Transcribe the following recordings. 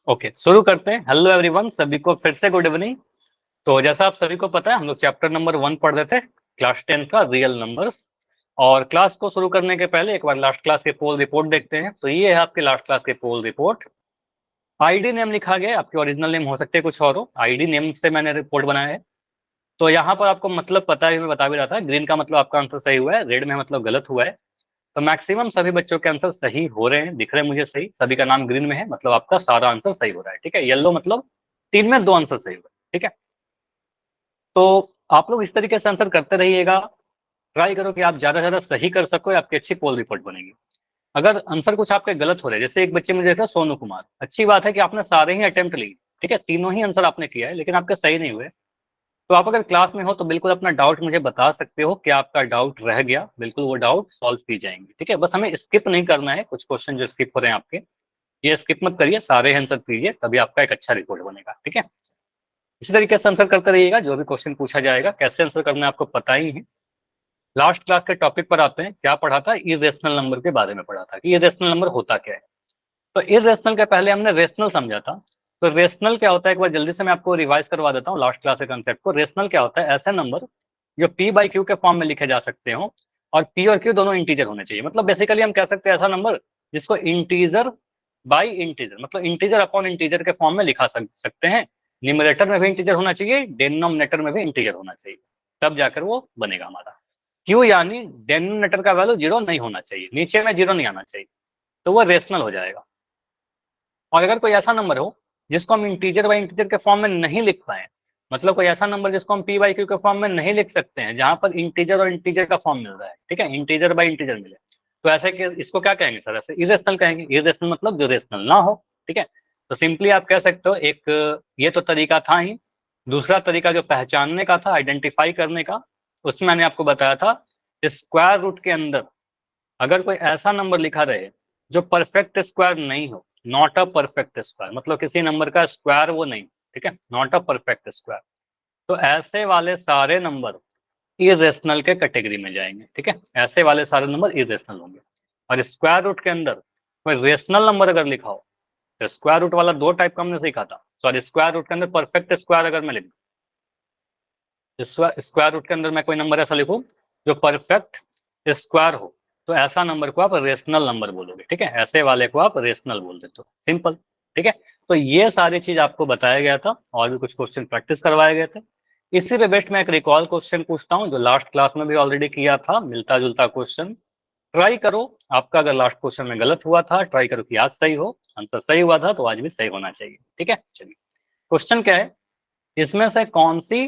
Okay, शुरू करते हैं। हेलो एवरीवन, सभी को फिर से गुड इवनिंग। तो जैसा आप सभी को पता है, हम लोग चैप्टर नंबर 1 पढ़ रहे थे, क्लास 10 का रियल नंबर्स। और क्लास को शुरू करने के पहले एक बार लास्ट क्लास के पोल रिपोर्ट देखते हैं। तो ये है आपके लास्ट क्लास के पोल रिपोर्ट। आईडी नेम लिखा गया, आपके ओरिजिनल नेम हो सकते हैं कुछ और हो, आईडी नेम से मैंने रिपोर्ट बनाया है। तो यहाँ पर आपको मतलब पता है, मैं बता भी रहा था, ग्रीन का मतलब आपका आंसर सही हुआ है, रेड में मतलब गलत हुआ है। तो मैक्सिमम सभी बच्चों के आंसर सही हो रहे हैं, दिख रहे हैं मुझे सही, सभी का नाम ग्रीन में है, मतलब आपका सारा आंसर सही हो रहा है। ठीक है, येलो मतलब 3 में 2 आंसर सही हुआ है। ठीक है, तो आप लोग इस तरीके से आंसर करते रहिएगा, ट्राई करो कि आप ज्यादा से ज्यादा सही कर सको, आपकी अच्छी पोल रिपोर्ट बनेगी। अगर आंसर कुछ आपके गलत हो रहे हैं, जैसे एक बच्चे मुझे देखा सोनू कुमार, अच्छी बात है कि आपने सारे ही अटेम्प्ट लिए, ठीक है, तीनों ही आंसर आपने किया है, लेकिन आपके सही नहीं हुए। तो आप अगर क्लास में हो तो बिल्कुल अपना डाउट मुझे बता सकते हो कि आपका डाउट रह गया, बिल्कुल वो डाउट सॉल्व की जाएंगे। ठीक है, बस हमें स्किप नहीं करना है, कुछ क्वेश्चन जो स्किप हो रहे हैं आपके, ये स्किप मत करिए, सारे आंसर कीजिए, तभी आपका एक अच्छा रिपोर्ट बनेगा। ठीक है, इसी तरीके से आंसर करते रहिएगा, जो भी क्वेश्चन पूछा जाएगा कैसे आंसर करना है आपको पता ही है। लास्ट क्लास के टॉपिक पर आते हैं, क्या पढ़ा था, इरेशनल नंबर के बारे में पढ़ा था कि इरेशनल नंबर होता क्या है। तो इरेशनल के पहले हमने रेशनल समझा था। तो रेशनल क्या होता है, एक बार जल्दी से मैं आपको रिवाइज करवा देता हूँ लास्ट क्लास के कंसेप्ट को। रेशनल क्या होता है, ऐसे नंबर जो पी बाई क्यू के फॉर्म में लिखे जा सकते हो, और पी और क्यू दोनों इंटीजर होने चाहिए। मतलब बेसिकली हम कह सकते हैं ऐसा नंबर जिसको इंटीजर बाई इंटीजर, मतलब इंटीजर अपॉन इंटीजर के फॉर्म में लिखा सकते हैं। न्यूमरेटर में भी इंटीजर होना चाहिए, डिनोमिनेटर में भी इंटीजर होना चाहिए, तब जाकर वो बनेगा हमारा। क्यू यानी डिनोमिनेटर का वैल्यू 0 नहीं होना चाहिए, नीचे में 0 नहीं आना चाहिए, तो वो रेशनल हो जाएगा। और अगर कोई ऐसा नंबर हो जिसको हम इंटीजर बाई इंटीजर के फॉर्म में नहीं लिख पाए, मतलब कोई ऐसा नंबर जिसको हम पी बाई क्यू के फॉर्म में नहीं लिख सकते हैं, जहां पर इंटीजर और इंटीजर का फॉर्म मिल रहा है, ठीक है, इंटीजर बाई इंटीजर मिले, तो ऐसे के इसको क्या कहेंगे सर, ऐसे इरेशनल कहेंगे। इरेशनल मतलब जो रेशनल ना हो। ठीक है, तो सिंपली आप कह सकते हो, एक ये तो तरीका था ही, दूसरा तरीका जो पहचानने का था, आइडेंटिफाई करने का, उसमें मैंने आपको बताया था, स्क्वायर रूट के अंदर अगर कोई ऐसा नंबर लिखा रहे जो परफेक्ट स्क्वायर नहीं हो, नॉट अ परफेक्ट स्क्वायर, मतलब किसी नंबर का स्क्वायर वो नहीं, ठीक है, नॉट अ परफेक्ट स्क्वायर, तो ऐसे वाले सारे नंबर इरेशनल के कैटेगरी में जाएंगे। ठीक है, ऐसे वाले सारे नंबर इरेशनल होंगे। और स्क्वायर रूट के अंदर कोई रेशनल नंबर अगर लिखा हो, तो स्क्वायर रूट वाला 2 टाइप का हमने सीखा था। सॉरी, स्क्वायर रूट के अंदर परफेक्ट स्क्वायर अगर मैं लिख दूं, स्क्वायर रूट के अंदर मैं कोई नंबर ऐसा लिखूं जो परफेक्ट स्क्वायर हो, तो ऐसा नंबर को आप रेशनल नंबर बोलोगे। ठीक है, ऐसे वाले को आप रेशनल बोल देते हो, सिंपल। ठीक है, तो ये सारी चीज आपको बताया गया था, और भी कुछ क्वेश्चन प्रैक्टिस करवाए गए थे। इसी पे बेस्ट मैं एक रिकॉल क्वेश्चन पूछता हूँ, जो लास्ट क्लास में भी ऑलरेडी किया था, मिलता जुलता क्वेश्चन। ट्राई करो, आपका अगर लास्ट क्वेश्चन में गलत हुआ था, ट्राई करो कि आज सही हो, आंसर सही हुआ था तो आज भी सही होना चाहिए। ठीक है, चलिए क्वेश्चन क्या है, इसमें से कौन सी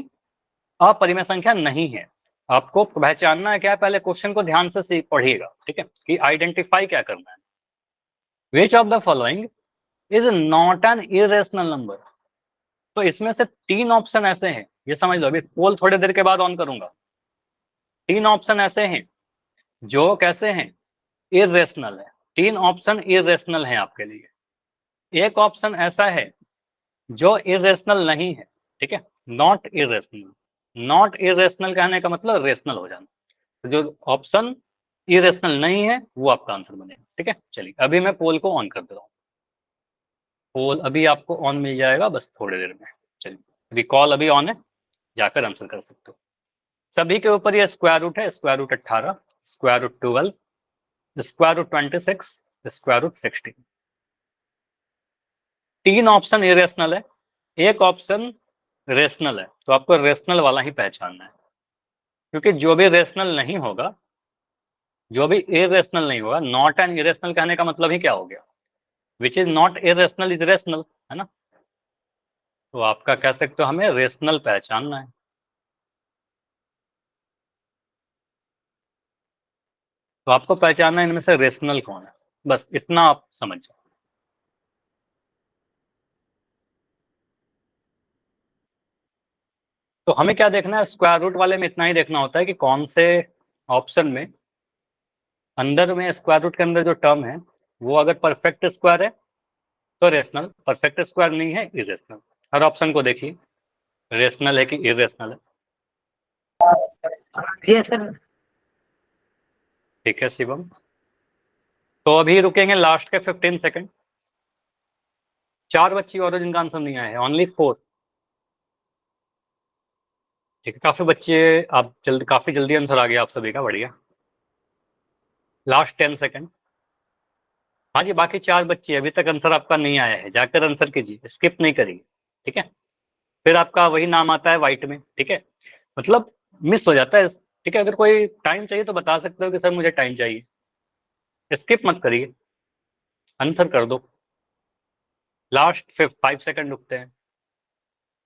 अपरिमेय संख्या नहीं है। आपको पहचानना है क्या है, पहले क्वेश्चन को ध्यान से पढ़िएगा, ठीक है, कि आइडेंटिफाई क्या करना है। Which of the following is not an irrational number. तो इसमें से 3 ऑप्शन ऐसे हैं, ये समझ लो, अभी पोल थोड़ी देर के बाद ऑन करूंगा। 3 ऑप्शन ऐसे हैं जो कैसे हैं, इरेशनल है। 3 ऑप्शन इरेशनल हैं आपके लिए। एक ऑप्शन ऐसा है जो इरेशनल नहीं है, ठीक है, नॉट इरेशनल। नॉट इरेशनल कहने का मतलब रेशनल हो जाना। तो जो ऑप्शन इरेशनल नहीं है वो आपका आंसर बनेगा। ठीक है, चलिए अभी मैं पोल को ऑन कर दे रहा हूँ। पोल अभी आपको ऑन मिल जाएगा बस थोड़ी देर में। चलिए, अभी कॉल अभी ऑन है, जाकर आंसर कर सकते हो। सभी के ऊपर ये स्क्वायर रूट है, square root 18, square root 12, square root 26, square root 16। 3 option irrational है, एक ऑप्शन रेशनल है, तो आपको रेशनल वाला ही पहचानना है, क्योंकि जो भी रेशनल नहीं होगा, जो भी इरेशनल नहीं होगा, नॉट एन इरेशनल कहने का मतलब ही क्या हो गया, which is not irrational is rational, है ना। तो आपका कह सकते हो हमें रेशनल पहचानना है। तो आपको पहचानना है इनमें से रेशनल कौन है, बस इतना आप समझ जाओ। तो हमें क्या देखना है, स्क्वायर रूट वाले में इतना ही देखना होता है कि कौन से ऑप्शन में अंदर में स्क्वायर रूट के अंदर जो टर्म है वो अगर परफेक्ट स्क्वायर है तो रेशनल, परफेक्ट स्क्वायर नहीं है इरेशनल। हर ऑप्शन को देखिए, रेशनल है कि इरेशनल है। Yes sir. ठीक है शिवम, तो अभी रुकेंगे लास्ट के 15 सेकंड। 4 बच्चे और हैं जिनका आंसर नहीं आया है, ओनली 4। ठीक है, काफी बच्चे, आप काफी जल्दी आंसर आ गया आप सभी का, बढ़िया। Last 10 second. हाँ जी, बाकी 4 बच्चे अभी तक आंसर आपका नहीं आया है, जाकर आंसर कीजिए, स्किप नहीं करिए, ठीक है। फिर आपका वही नाम आता है व्हाइट में, ठीक है, मतलब मिस हो जाता है, ठीक है। अगर कोई टाइम चाहिए तो बता सकते हो कि सर मुझे टाइम चाहिए, स्किप मत करिए, आंसर कर दो। लास्ट 5 सेकंड रुकते हैं,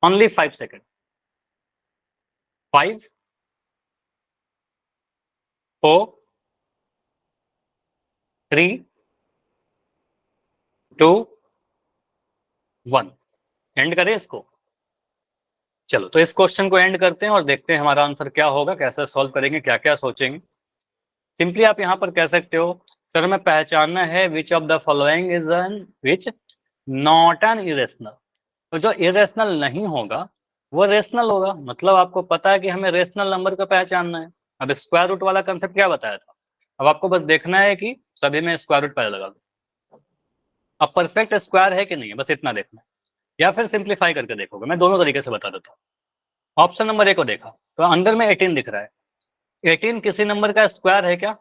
ओनली 5 सेकंड। 5, 4, 3, 2, 1। एंड करें इसको। चलो, तो इस क्वेश्चन को एंड करते हैं और देखते हैं हमारा आंसर क्या होगा, कैसे सॉल्व करेंगे, क्या क्या सोचेंगे। सिंपली आप यहाँ पर कह सकते हो, सर हमें पहचानना है which of the following is an which not an irrational. तो जो इरेशनल नहीं होगा वो रेशनल होगा, मतलब आपको पता है कि हमें रेशनल नंबर को पहचानना है। अब स्क्वायर रूट वाला कंसेप्ट क्या बताया था, अब आपको बस देखना है कि सभी में स्क्वायर रूट पहले लगा दो। अब परफेक्ट स्क्वायर है कि नहीं है, बस इतना देखना है, या फिर सिंप्लीफाई करके देखोगे, मैं दोनों तरीके से बता देता हूँ। ऑप्शन नंबर ए को देखा तो अंदर में 18 दिख रहा है, 18 किसी नंबर का स्क्वायर है क्या?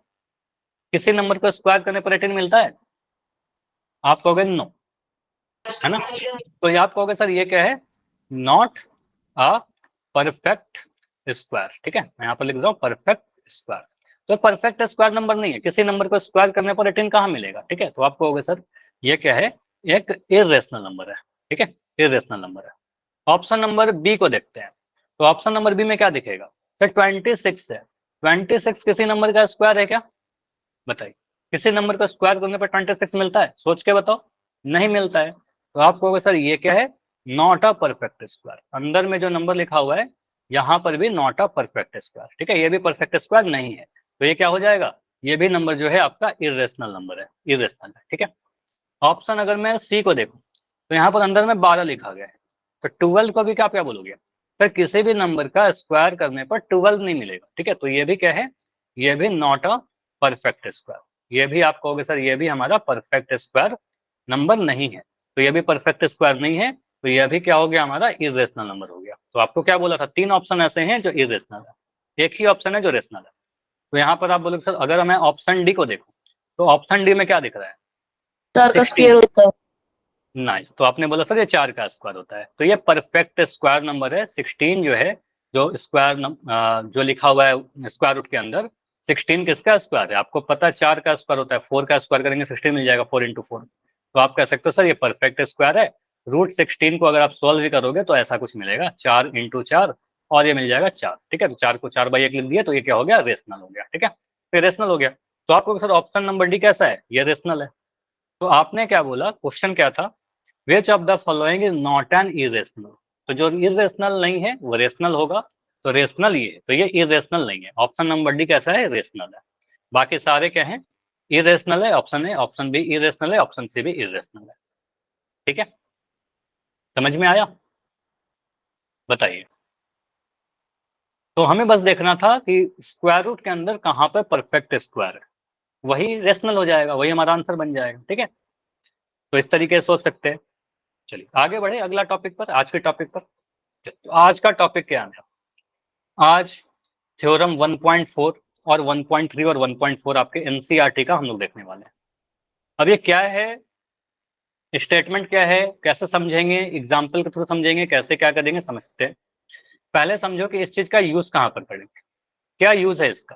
किसी नंबर को स्क्वायर करने पर 18 मिलता है? आप कहोगे नो, है ना। तो ये आप कहोगे सर ये क्या है, नॉट अ परफेक्ट स्क्वायर, ठीक है। मैं यहाँ पर लिख रहा हूँ परफेक्ट स्क्वायर। तो परफेक्ट स्क्वायर नंबर नहीं है, किसी नंबर को स्क्वायर करने पर 18 कहाँ मिलेगा, ठीक है। तो आप कहोगे सर ये क्या है, एक इरेशनल नंबर है, ठीक है, इरेशनल नंबर है। ऑप्शन नंबर बी को देखते हैं, तो ऑप्शन नंबर बी में क्या दिखेगा, सर 26 है। 26 किसी नंबर का स्क्वायर है क्या? बताइए, किसी नंबर को स्क्वायर करने पर 26 मिलता है? सोच के बताओ, नहीं मिलता है। तो आप कहोगे सर ये क्या है, नॉट अ परफेक्ट स्क्वायर। अंदर में जो नंबर लिखा हुआ है यहाँ पर भी नॉट अ परफेक्ट स्क्वायर, ठीक है, ये भी परफेक्ट स्क्वायर नहीं है। तो ये क्या हो जाएगा, ये भी नंबर जो है आपका इरेशनल नंबर है, इरेशनल है, ठीक है। ऑप्शन अगर मैं सी को देखूं तो यहाँ पर अंदर में 12 लिखा गया है, तो 12 को भी क्या क्या बोलोगे सर, किसी भी नंबर का स्क्वायर करने पर 12 नहीं मिलेगा, ठीक है। तो ये भी क्या है, ये भी नॉट अ परफेक्ट स्क्वायर। ये भी आप कहोगे सर ये भी हमारा परफेक्ट स्क्वायर नंबर नहीं है, तो ये भी परफेक्ट स्क्वायर नहीं है, तो यह भी क्या हो गया, हमारा इरेशनल नंबर हो गया। तो आपको क्या बोला था, 3 ऑप्शन ऐसे हैं जो इरेशनल है, एक ही ऑप्शन है जो रेशनल है। तो यहाँ पर आप बोलोगे सर अगर मैं ऑप्शन डी को देखूं तो ऑप्शन डी में क्या दिख रहा है, 4 का 16। स्क्वायर होता है। नाइस, तो आपने बोला सर ये 4 का स्क्वायर होता है, तो ये परफेक्ट स्क्वायर नंबर है। 16 जो है, जो स्क्वायर जो लिखा हुआ है स्क्वायर रूट के अंदर, 16 किसका स्क्वायर है, आपको पता है 4 का स्क्वायर होता है, 4 का स्क्वायर करेंगे 16 मिल जाएगा, 4 इंटू 4। तो आप कह सकते हो सर ये परफेक्ट स्क्वायर है। रूट 16 को अगर आप सोल्व भी करोगे तो ऐसा कुछ मिलेगा, 4 इंटू 4, और ये मिल जाएगा 4, ठीक है। तो 4 को 4/1 लिख दिया, तो ये क्या हो गया, रेशनल हो गया, ठीक है, तो रेशनल हो गया। तो आपको सर ऑप्शन नंबर डी कैसा है, ये रेशनल है। तो आपने क्या बोला, क्वेश्चन क्या था, which of the following is not an irrational. तो जो इरेशनल नहीं है वो रेशनल होगा, तो रेशनल ये है, तो ये इरेशनल नहीं है। ऑप्शन नंबर डी कैसा है, रेशनल है। बाकी सारे क्या है, इरेशनल है। Option A, option B irrational है, ऑप्शन सी भी इरेशनल है, ठीक है। समझ में आया, बताइए। तो हमें बस देखना था कि स्क्वायर रूट के अंदर कहाँ पर परफेक्ट स्क्वायर है, वही रेशनल हो जाएगा, वही हमारा आंसर बन जाएगा, ठीक है। तो इस तरीके से सोच सकते हैं। चलिए आगे बढ़े अगला टॉपिक पर, आज के टॉपिक पर। तो आज का टॉपिक क्या है, आज थ्योरम 1.4 और 1.3 और 1.4 आपके एनसीईआरटी का हम लोग देखने वाले हैं। अब ये क्या है, स्टेटमेंट क्या है, कैसे समझेंगे, एग्जाम्पल के थ्रू समझेंगे, कैसे क्या करेंगे, समझते हैं। पहले समझो कि इस चीज का यूज कहाँ पर करेंगे, क्या यूज है इसका।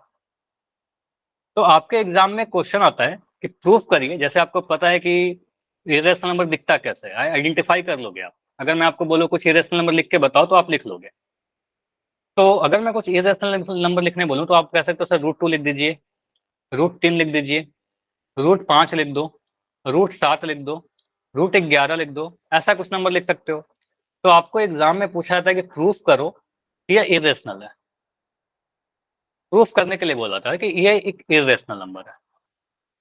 तो आपके एग्जाम में क्वेश्चन आता है कि प्रूफ करिए, जैसे आपको पता है कि इरेशनल नंबर दिखता कैसे है, आइडेंटिफाई कर लोगे आप। अगर मैं आपको बोलूँ कुछ इरेशनल नंबर लिख के बताओ तो आप लिख लोगे। तो अगर मैं कुछ इरेशनल नंबर लिखने बोलूँ तो आप कह सकते हो सर √2 लिख दीजिए, √3 लिख दीजिए, √5 लिख दो, √7 लिख दो, √11 लिख दो, ऐसा कुछ नंबर लिख सकते हो। तो आपको एग्जाम में पूछा जाता है कि प्रूफ करो कि यह इरेशनल है। प्रूफ करने के लिए बोला था कि यह एक इरेशनल नंबर है।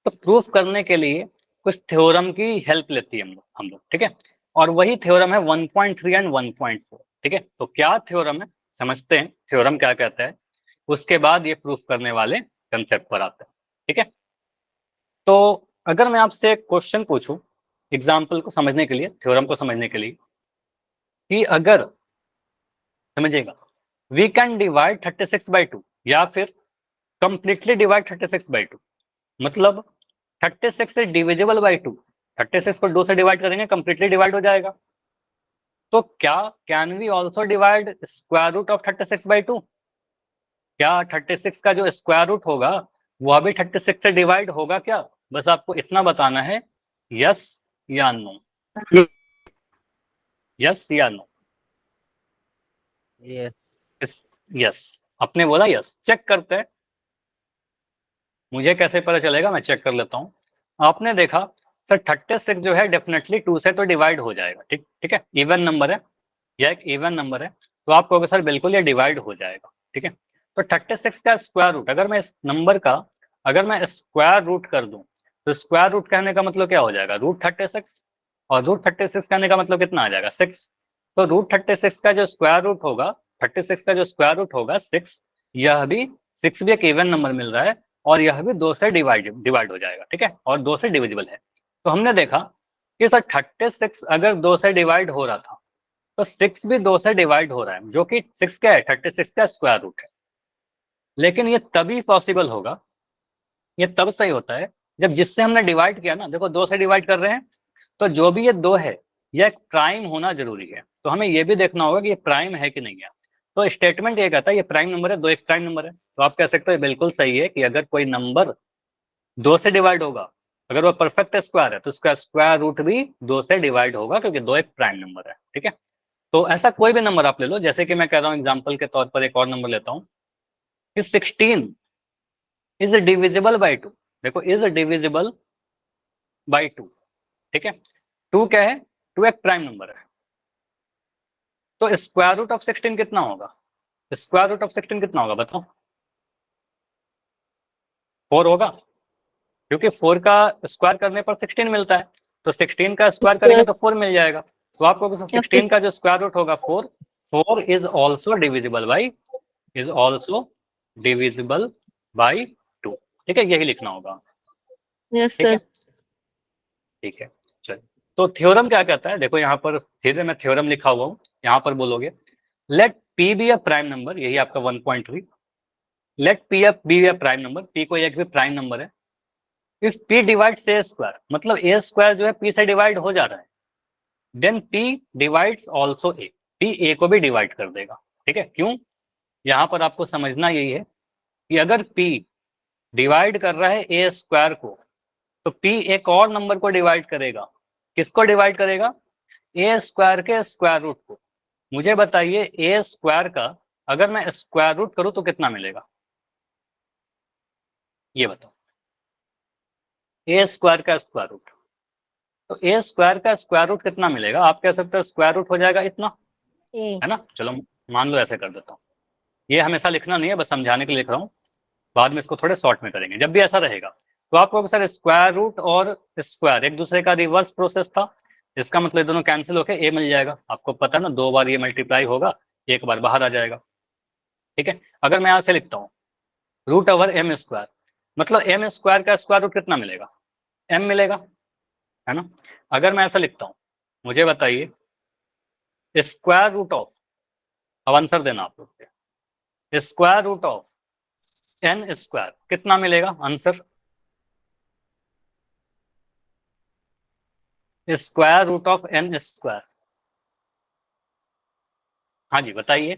तो प्रूफ करने के लिए कुछ थ्योरम की हेल्प लेती है हम लोग, ठीक है। और वही थ्योरम है 1.3 एंड 1.4, ठीक है। तो क्या थ्योरम है, समझते हैं थ्योरम क्या कहता है, उसके बाद ये प्रूफ करने वाले कंसेप्ट पर आते हैं, ठीक है। तो अगर मैं आपसे एक क्वेश्चन पूछूं एग्जाम्पल को समझने के लिए, थ्योरम को समझने के लिए, कि अगर समझिएगा वी कैन डिवाइड 36/2 या फिर कंप्लीटली डिवाइड 36/2, मतलब 36 इज डिविजिबल बाई 2, 36 को 2 से डिवाइड करेंगे कंप्लीटली डिवाइड हो जाएगा। तो क्या can we also divide square root of 36/2? क्या 36 का जो स्क्वायर रूट होगा वह भी 36 से डिवाइड होगा क्या? बस आपको इतना बताना है, यस या नो, यस या नो। यस। यस, आपने बोला यस। चेक करते हैं, मुझे कैसे पता चलेगा, मैं चेक कर लेता हूँ। आपने देखा सर 36 जो है डेफिनेटली 2 से तो डिवाइड हो जाएगा, ठीक ठीक है, इवन नंबर है, यह एक इवन नंबर है, तो आप कहोगे सर बिल्कुल ये डिवाइड हो जाएगा, ठीक है। तो 36 का स्क्वायर रूट अगर मैं इस नंबर का अगर मैं स्क्वायर रूट कर दूं, तो स्क्वायर रूट कहने का मतलब क्या हो जाएगा, रूट 36, और रूट 36 कहने का मतलब कितना आ जाएगा, 6। तो रूट 36 का जो स्क्वायर रूट होगा, 36 का जो स्क्वायर रूट होगा 6, यह भी 6 भी एक इवन नंबर मिल रहा है, और यह भी 2 से डिवाइड हो जाएगा, ठीक है, और 2 से डिविजिबल है। तो हमने देखा कि सर 36 अगर 2 से डिवाइड हो रहा था, तो 6 भी 2 से डिवाइड हो रहा है, जो कि 6 क्या है, 36 का स्क्वायर रूट है। लेकिन ये तभी पॉसिबल होगा, ये तब सही होता है जब जिससे हमने डिवाइड किया ना, देखो 2 से डिवाइड कर रहे हैं, तो जो भी ये 2 है यह एक प्राइम होना जरूरी है। तो हमें ये भी देखना होगा कि ये प्राइम है कि नहीं है। तो स्टेटमेंट ये कहता है ये प्राइम नंबर है, 2 एक प्राइम नंबर है, तो आप कह सकते हो ये बिल्कुल सही है कि अगर कोई नंबर 2 से डिवाइड होगा, अगर वो परफेक्ट स्क्वायर है, तो उसका स्क्वायर रूट भी 2 से डिवाइड होगा, क्योंकि 2 एक प्राइम नंबर है, ठीक है। तो ऐसा कोई भी नंबर आप ले लो, जैसे कि मैं कह रहा हूँ एग्जाम्पल के तौर पर एक और नंबर लेता हूँ कि 16 इज डिविजिबल बाई 2। देखो इज डिविजिबल बाई 2, ठीक है। 2 क्या है, 2 एक प्राइम नंबर है, तो स्क्वायर रूट ऑफ 16 कितना होगा, स्क्वायर रूट ऑफ 16 कितना होगा बताओ, 4 होगा, क्योंकि 4 का स्क्वायर करने पर 16 मिलता है, तो 16 का स्क्वायर करेंगे तो 4 मिल जाएगा। तो आपको 16 का जो स्क्वायर रूट होगा 4, 4 is also divisible by, is also divisible by 2, ठीक है, यही लिखना होगा, यस ठीक है, सर। ठीक है। चलिए, तो थ्योरम क्या कहता है, देखो यहाँ पर सीधे मैं थ्योरम लिखा हुआ हूँ, यहाँ पर बोलोगे let P be a prime number, यही आपका 1.3, let P be a prime number, P कोई एक भी प्राइम नंबर है, if P divides A square, मतलब ए स्क्वायर जो है पी से डिवाइड हो जा रहा है, then P divides also A, P A को भी डिवाइड कर देगा, ठीक है। क्यों, यहाँ पर आपको समझना यही है कि अगर पी डिवाइड कर रहा है ए स्क्वायर को, तो पी एक और नंबर को डिवाइड करेगा, किसको डिवाइड करेगा, ए स्क्वायर के स्क्वायर रूट को। मुझे बताइए ए स्क्वायर का अगर मैं स्क्वायर रूट करूं तो कितना मिलेगा, ये बताओ, ए स्क्वायर का स्क्वायर रूट, तो ए स्क्वायर का स्क्वायर रूट कितना मिलेगा, आप कह सकते हो स्क्वायर रूट हो जाएगा इतना, ए। है ना। चलो मान लो ऐसे कर देता हूँ, ये हमेशा लिखना नहीं है, बस समझाने के लिए लिख रहा हूँ, बाद में इसको थोड़े शॉर्ट में करेंगे। जब भी ऐसा रहेगा तो आपको सर स्क्वायर रूट और स्क्वायर एक दूसरे का रिवर्स प्रोसेस था, इसका मतलब दोनों कैंसिल होकर ए मिल जाएगा, आपको पता है ना, 2 बार ये मल्टीप्लाई होगा, एक बार बाहर आ जाएगा, ठीक है। अगर मैं यहाँ से लिखता हूँ रूट ओवर एम स्क्वायर, मतलब एम स्क्वायर का स्क्वायर रूट कितना मिलेगा, एम मिलेगा, है ना। अगर मैं ऐसा लिखता हूँ, मुझे बताइए स्क्वायर रूट ऑफ, अब आंसर देना आप लोग, square root of N square कितना मिलेगा answer, square root of N square, हाँ जी बताइए,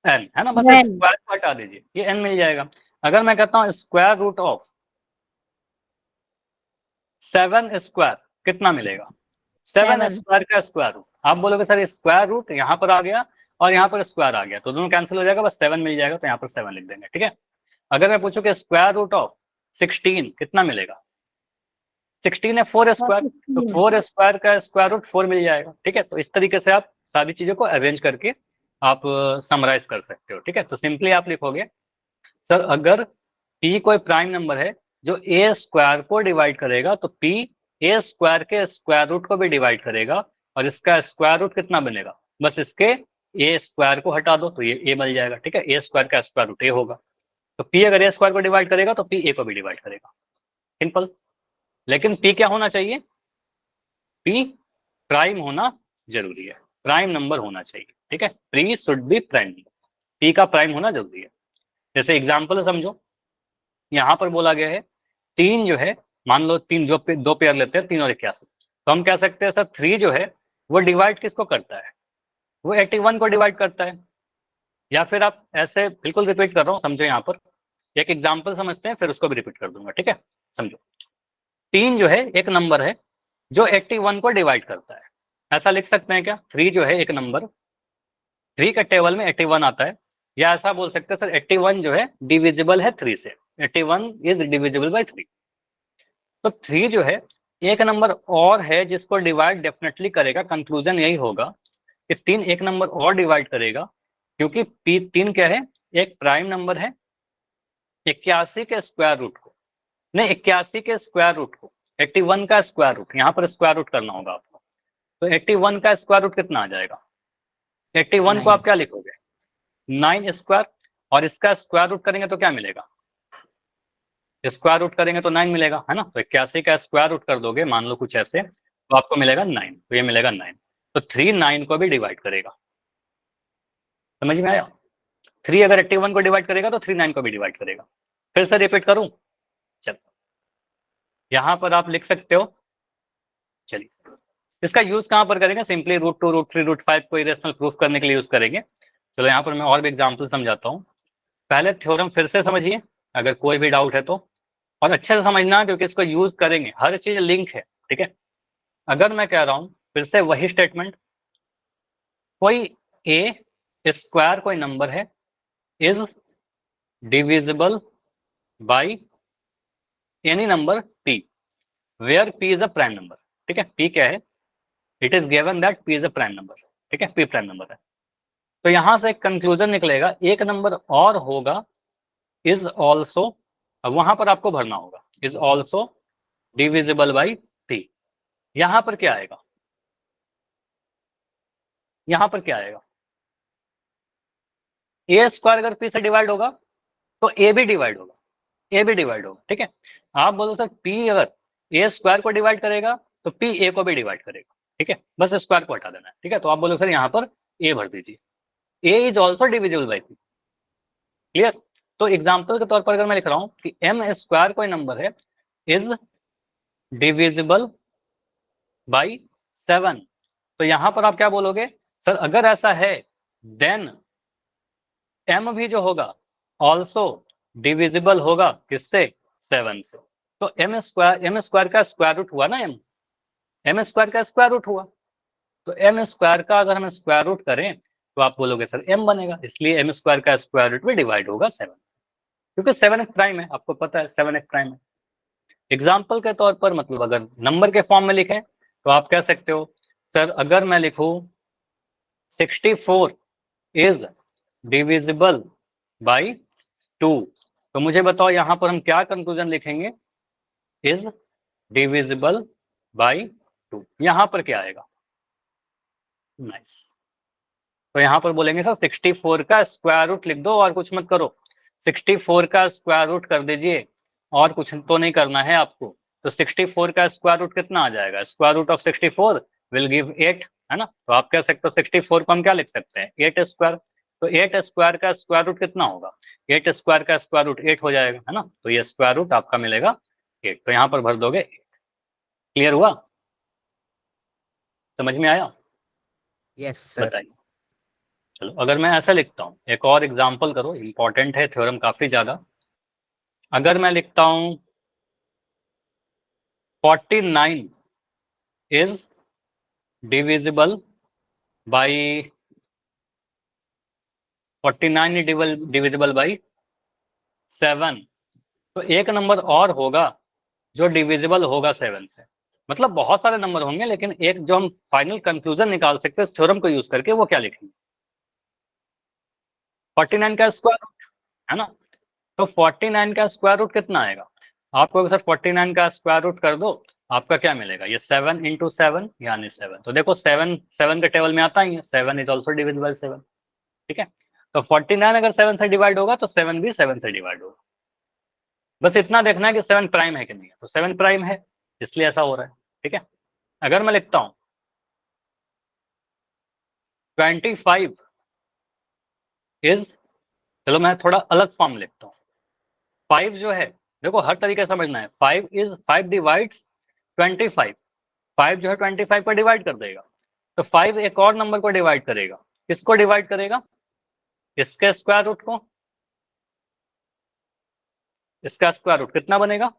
एन, है ना, बस एन। स्क्वायर को हटा दीजिए, ये एन मिल जाएगा। अगर मैं कहता हूँ स्क्वायर रूट ऑफ 7 स्क्वायर कितना मिलेगा, 7 7। स्क्वायर का स्क्वायर रूट, आप बोलोगे सर स्क्वायर रूट यहाँ पर आ गया और यहाँ पर स्क्वायर आ गया, तो दोनों कैंसिल हो जाएगा, बस 7 मिल जाएगा, तो यहाँ पर 7 लिख देंगे, ठीक है। अगर मैं पूछूं कि स्क्वायर रूट ऑफ 16 कितना मिलेगा, 16 है 4 स्क्वायर, तो 4 स्क्वायर का स्क्वायर रूट 4 मिल जाएगा, ठीक है। तो इस तरीके से आप सारी चीजों को अरेंज करके आप समराइज कर सकते हो, ठीक है। तो सिंपली आप लिखोगे सर अगर p कोई प्राइम नंबर है जो ए स्क्वायर को डिवाइड करेगा, तो p ए स्क्वायर के स्क्वायर रूट को भी डिवाइड करेगा, और इसका स्क्वायर रूट कितना बनेगा, बस इसके ए स्क्वायर को हटा दो तो ये ए मिल जाएगा, ठीक है। ए स्क्वायर का स्क्वायर रूट ए होगा, तो p अगर ए स्क्वायर को डिवाइड करेगा तो p ए को भी डिवाइड करेगा, सिंपल। लेकिन पी क्या होना चाहिए, पी प्राइम होना जरूरी है, प्राइम नंबर होना चाहिए, ठीक है, P should be prime number, P का प्राइम होना जरूरी है। जैसे एग्जाम्पल समझो, यहाँ पर बोला गया है तीन जो है, मान लो तीन जो दो पेयर लेते हैं 3 और 81, तो हम कह सकते हैं सर 3 जो है वो डिवाइड किसको करता है, वो 81 को डिवाइड करता है। या फिर आप ऐसे, बिल्कुल रिपीट कर रहा हूँ समझो, यहाँ पर एक एग्जाम्पल समझते हैं फिर उसको भी रिपीट कर दूंगा, ठीक है। समझो, 3 जो है एक नंबर है जो 81 को डिवाइड करता है, ऐसा लिख सकते हैं क्या, 3 जो है एक नंबर, 3 के टेबल में 81 आता है, या ऐसा बोल सकते हैं सर 81 जो है डिविजिबल है 3 से, 81 इज डिविजिबल बाय 3। तो 3 जो है एक नंबर और है जिसको डिवाइड डेफिनेटली करेगा, कंक्लूजन यही होगा कि 3 एक नंबर और डिवाइड करेगा, क्योंकि पी 3 क्या है, एक प्राइम नंबर है, 81 के स्क्वायर रूट को, नहीं 81 के स्क्वायर रूट को, 81 का स्क्वायर रूट, यहाँ पर स्क्वायर रूट करना होगा आपको, तो 81 का स्क्वायर रूट कितना आ जाएगा, 81 को आप क्या लिखोगे, 9 स्क्वायर, और इसका स्क्वायर रूट करेंगे तो क्या मिलेगा, स्क्वायर रूट करेंगे तो 9 मिलेगा, है ना। तो 81 का स्क्वायर रूट कर दोगे, मान लो कुछ ऐसे, तो आपको मिलेगा 9, तो ये मिलेगा 9, तो 3 9 को भी डिवाइड करेगा, समझ में आया। 3 अगर 81 को डिवाइड करेगा तो 3 9 को भी डिवाइड करेगा। फिर से रिपीट करूं, चलो यहां पर आप लिख सकते हो, चलिए इसका यूज कहां पर करेंगे, सिंपली √2 √3 √5 को इरेशनल प्रूफ करने के लिए यूज करेंगे। चलो यहाँ पर मैं और भी एग्जाम्पल समझाता हूँ, पहले थ्योरम फिर से समझिए अगर कोई भी डाउट है तो, और अच्छे से समझना क्योंकि इसको यूज करेंगे, हर चीज लिंक है, ठीक है। अगर मैं कह रहा हूं फिर से वही स्टेटमेंट, कोई ए स्क्वायर कोई नंबर है is divisible by any number P where P is a prime number, ठीक है। पी क्या है, it is given that P is a prime number, ठीक है, पी प्राइम नंबर है। तो यहां से एक कंक्लूजन निकलेगा, एक नंबर और होगा इज ऑल्सो, अब वहां पर आपको भरना होगा is also divisible by P. यहां पर क्या आएगा, यहां पर क्या आएगा, ए स्क्वायर अगर पी से डिवाइड होगा तो ए भी डिवाइड होगा, ए भी डिवाइड होगा, ठीक है। आप बोलो सर पी अगर ए स्क्वायर को डिवाइड करेगा तो पी ए को भी डिवाइड करेगा, ठीक है, बस स्क्वायर को हटा देना है, ठीक है। तो आप बोलो सर यहाँ पर ए भर दीजिए, a is also divisible by p, clear. तो एग्जाम्पल के तौर पर अगर मैं लिख रहा हूँ कि एम स्क्वायर कोई नंबर है इज डिविजिबल बाई 7, तो यहां पर आप क्या बोलोगे, सर अगर ऐसा है देन एम भी जो होगा ऑल्सो डिविजिबल होगा किससे, 7 से। तो एम स्क्वायर का स्क्वायर रूट हुआ ना, एम स्क्वायर का स्क्वायर रूट हुआ, तो एम स्क्वायर का अगर हम स्क्वायर रूट करें तो आप बोलोगे सर एम बनेगा, इसलिए एम स्क्वायर का स्क्वायर रूट भी डिवाइड होगा 7 से, क्योंकि 7 एक प्राइम है, आपको पता है 7 एक प्राइम है। एग्जाम्पल के तौर पर, मतलब अगर नंबर के फॉर्म में लिखें तो आप कह सकते हो सर अगर मैं लिखूं 64 इज डिविजिबल बाई 2, तो मुझे बताओ यहां पर हम क्या कंक्लूजन लिखेंगे, इज डिविजिबल बाई 2, यहां पर क्या आएगा, नाइस। तो यहां पर बोलेंगे सर 64 का स्क्वायर रूट लिख दो और कुछ मत करो, 64 का स्क्वायर रूट कर दीजिए और कुछ तो नहीं करना है आपको। तो 64 का स्क्वायर रूट कितना आ जाएगा, square root of 64 will give 8, है ना। तो आप कह सकते हो 64 को हम क्या लिख सकते हैं, 8 स्क्वायर, तो 8 स्क्वायर का स्क्वायर रूट कितना होगा, 8 स्क्वायर का स्क्वायर रूट 8 हो जाएगा, है ना। तो ये स्क्वायर रूट आपका मिलेगा 8, तो यहाँ पर भर दोगे 8। क्लियर हुआ, समझ में आया, यस सर। बताइए। चलो अगर मैं ऐसा लिखता हूँ, एक और एग्जाम्पल करो, इंपॉर्टेंट है थ्योरम काफी ज्यादा। अगर मैं लिखता हूँ 49 is divisible by 49 divisible by 7, तो एक नंबर और होगा जो डिविजिबल होगा 7 से, मतलब बहुत सारे नंबर होंगे लेकिन एक जो हम फाइनल कंक्लूजन निकाल सकते हैं थ्योरम को यूज करके, वो क्या लिखेंगे, 49 का स्क्वायर रूट, है ना। तो 49 का स्क्वायर रूट कितना आएगा, आपको अगर सर 49 का स्क्वायर रूट कर दो आपका क्या मिलेगा, ये 7 इंटू 7 यानी 7, तो देखो 7 7 के टेबल में आता ही है, 7 इज ऑल्सो डिविजिबल बाई 7, ठीक है। तो 49 अगर 7 से डिवाइड होगा तो 7 भी 7 से डिवाइड होगा, बस इतना देखना है कि 7 प्राइम है कि नहीं है, तो 7 प्राइम है, इसलिए ऐसा हो रहा है। ठीक है, अगर मैं लिखता हूं 25 इज, चलो मैं थोड़ा अलग फॉर्म लिखता हूँ। 5 जो है, देखो हर तरीके से समझना है, 5 डिवाइड्स 25। 5 जो है 25 को डिवाइड कर देगा, तो 5 एक और नंबर को डिवाइड करेगा। किसको डिवाइड करेगा? इसके स्क्वायर रूट को। इसका स्क्वायर रूट कितना बनेगा?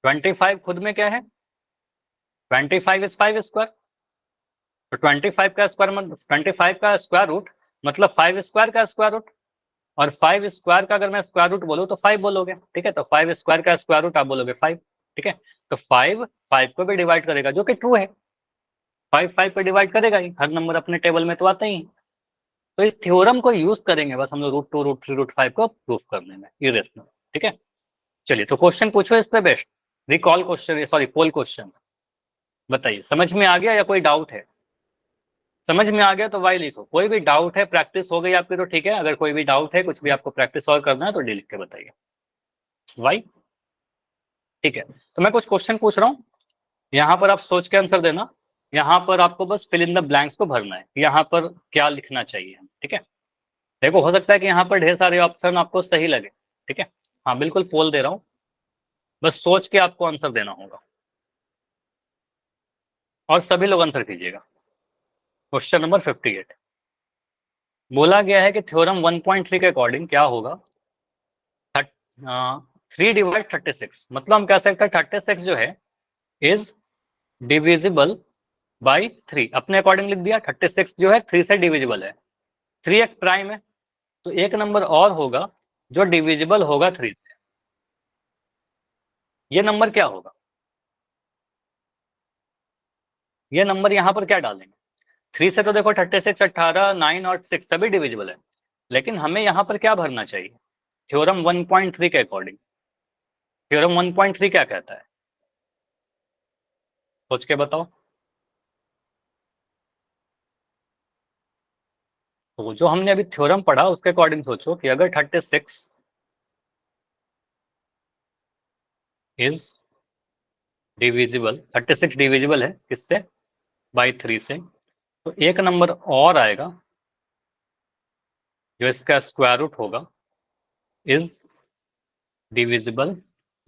25 खुद में क्या है? 25 इज 5 स्क्वायर। तो 25 का स्क्वायर मतलब 25 का स्क्वायर रूट मतलब 5 स्क्वायर का स्क्वायर रूट, और 5 स्क्वायर का अगर मैं स्क्वायर रूट बोलूँ तो 5 बोलोगे। ठीक है, तो 5 स्क्वायर का स्क्वायर रूट आप बोलोगे 5। ठीक है, तो 5 को भी डिवाइड करेगा, जो कि ट्रू है। 5 को डिवाइड करेगा ही, हर नंबर अपने टेबल में तो आता ही। तो इस थ्योरम को यूज करेंगे बस हम लोग √2 √3 √5 को प्रूफ करने में, इरेशनल। ठीक है, चलिए तो क्वेश्चन पूछो इस पे based. Recall question, sorry poll question. बताइए समझ में आ गया या कोई डाउट है? समझ में आ गया तो वाई लिखो, कोई भी डाउट है, प्रैक्टिस हो गई आपकी तो ठीक है, अगर कोई भी डाउट है, कुछ भी आपको प्रैक्टिस और करना है तो डी लिख के बताइए वाई। ठीक है, तो मैं कुछ क्वेश्चन पूछ रहा हूँ, यहाँ पर आप सोच के आंसर देना। यहाँ पर आपको बस फिल इन द ब्लैंक्स को भरना है, यहाँ पर क्या लिखना चाहिए। ठीक है, देखो हो सकता है कि यहाँ पर ढेर सारे ऑप्शन आपको सही लगे। ठीक है, हाँ बिल्कुल पोल दे रहा हूँ, बस सोच के आपको आंसर देना होगा, और सभी लोग आंसर कीजिएगा। क्वेश्चन नंबर 58 बोला गया है कि थ्योरम 1.3 के अकॉर्डिंग क्या होगा? 3 डिवाइड 36, मतलब हम कह सकते हैं 36 जो है इज डिविजिबल बाई 3। अपने अकॉर्डिंग लिख दिया, 36 जो है 3 से डिविजिबल है। 3 एक प्राइम है, तो एक नंबर और होगा जो डिविजिबल होगा 3 से। ये नंबर क्या होगा? ये नंबर यहाँ पर क्या डालेंगे? 3 से तो देखो 36, 18, 9 और 6 सभी डिविजिबल है, लेकिन हमें यहाँ पर क्या भरना चाहिए थ्योरम 1.3 के अकॉर्डिंग? थ्योरम 1.3 क्या कहता है, सोच के बताओ। तो जो हमने अभी थ्योरम पढ़ा उसके अकॉर्डिंग सोचो कि अगर 36 इज डिविजिबल, 36 डिविजिबल है किससे? बाई 3 से, तो एक नंबर और आएगा जो इसका स्क्वायर रूट होगा इज डिविजिबल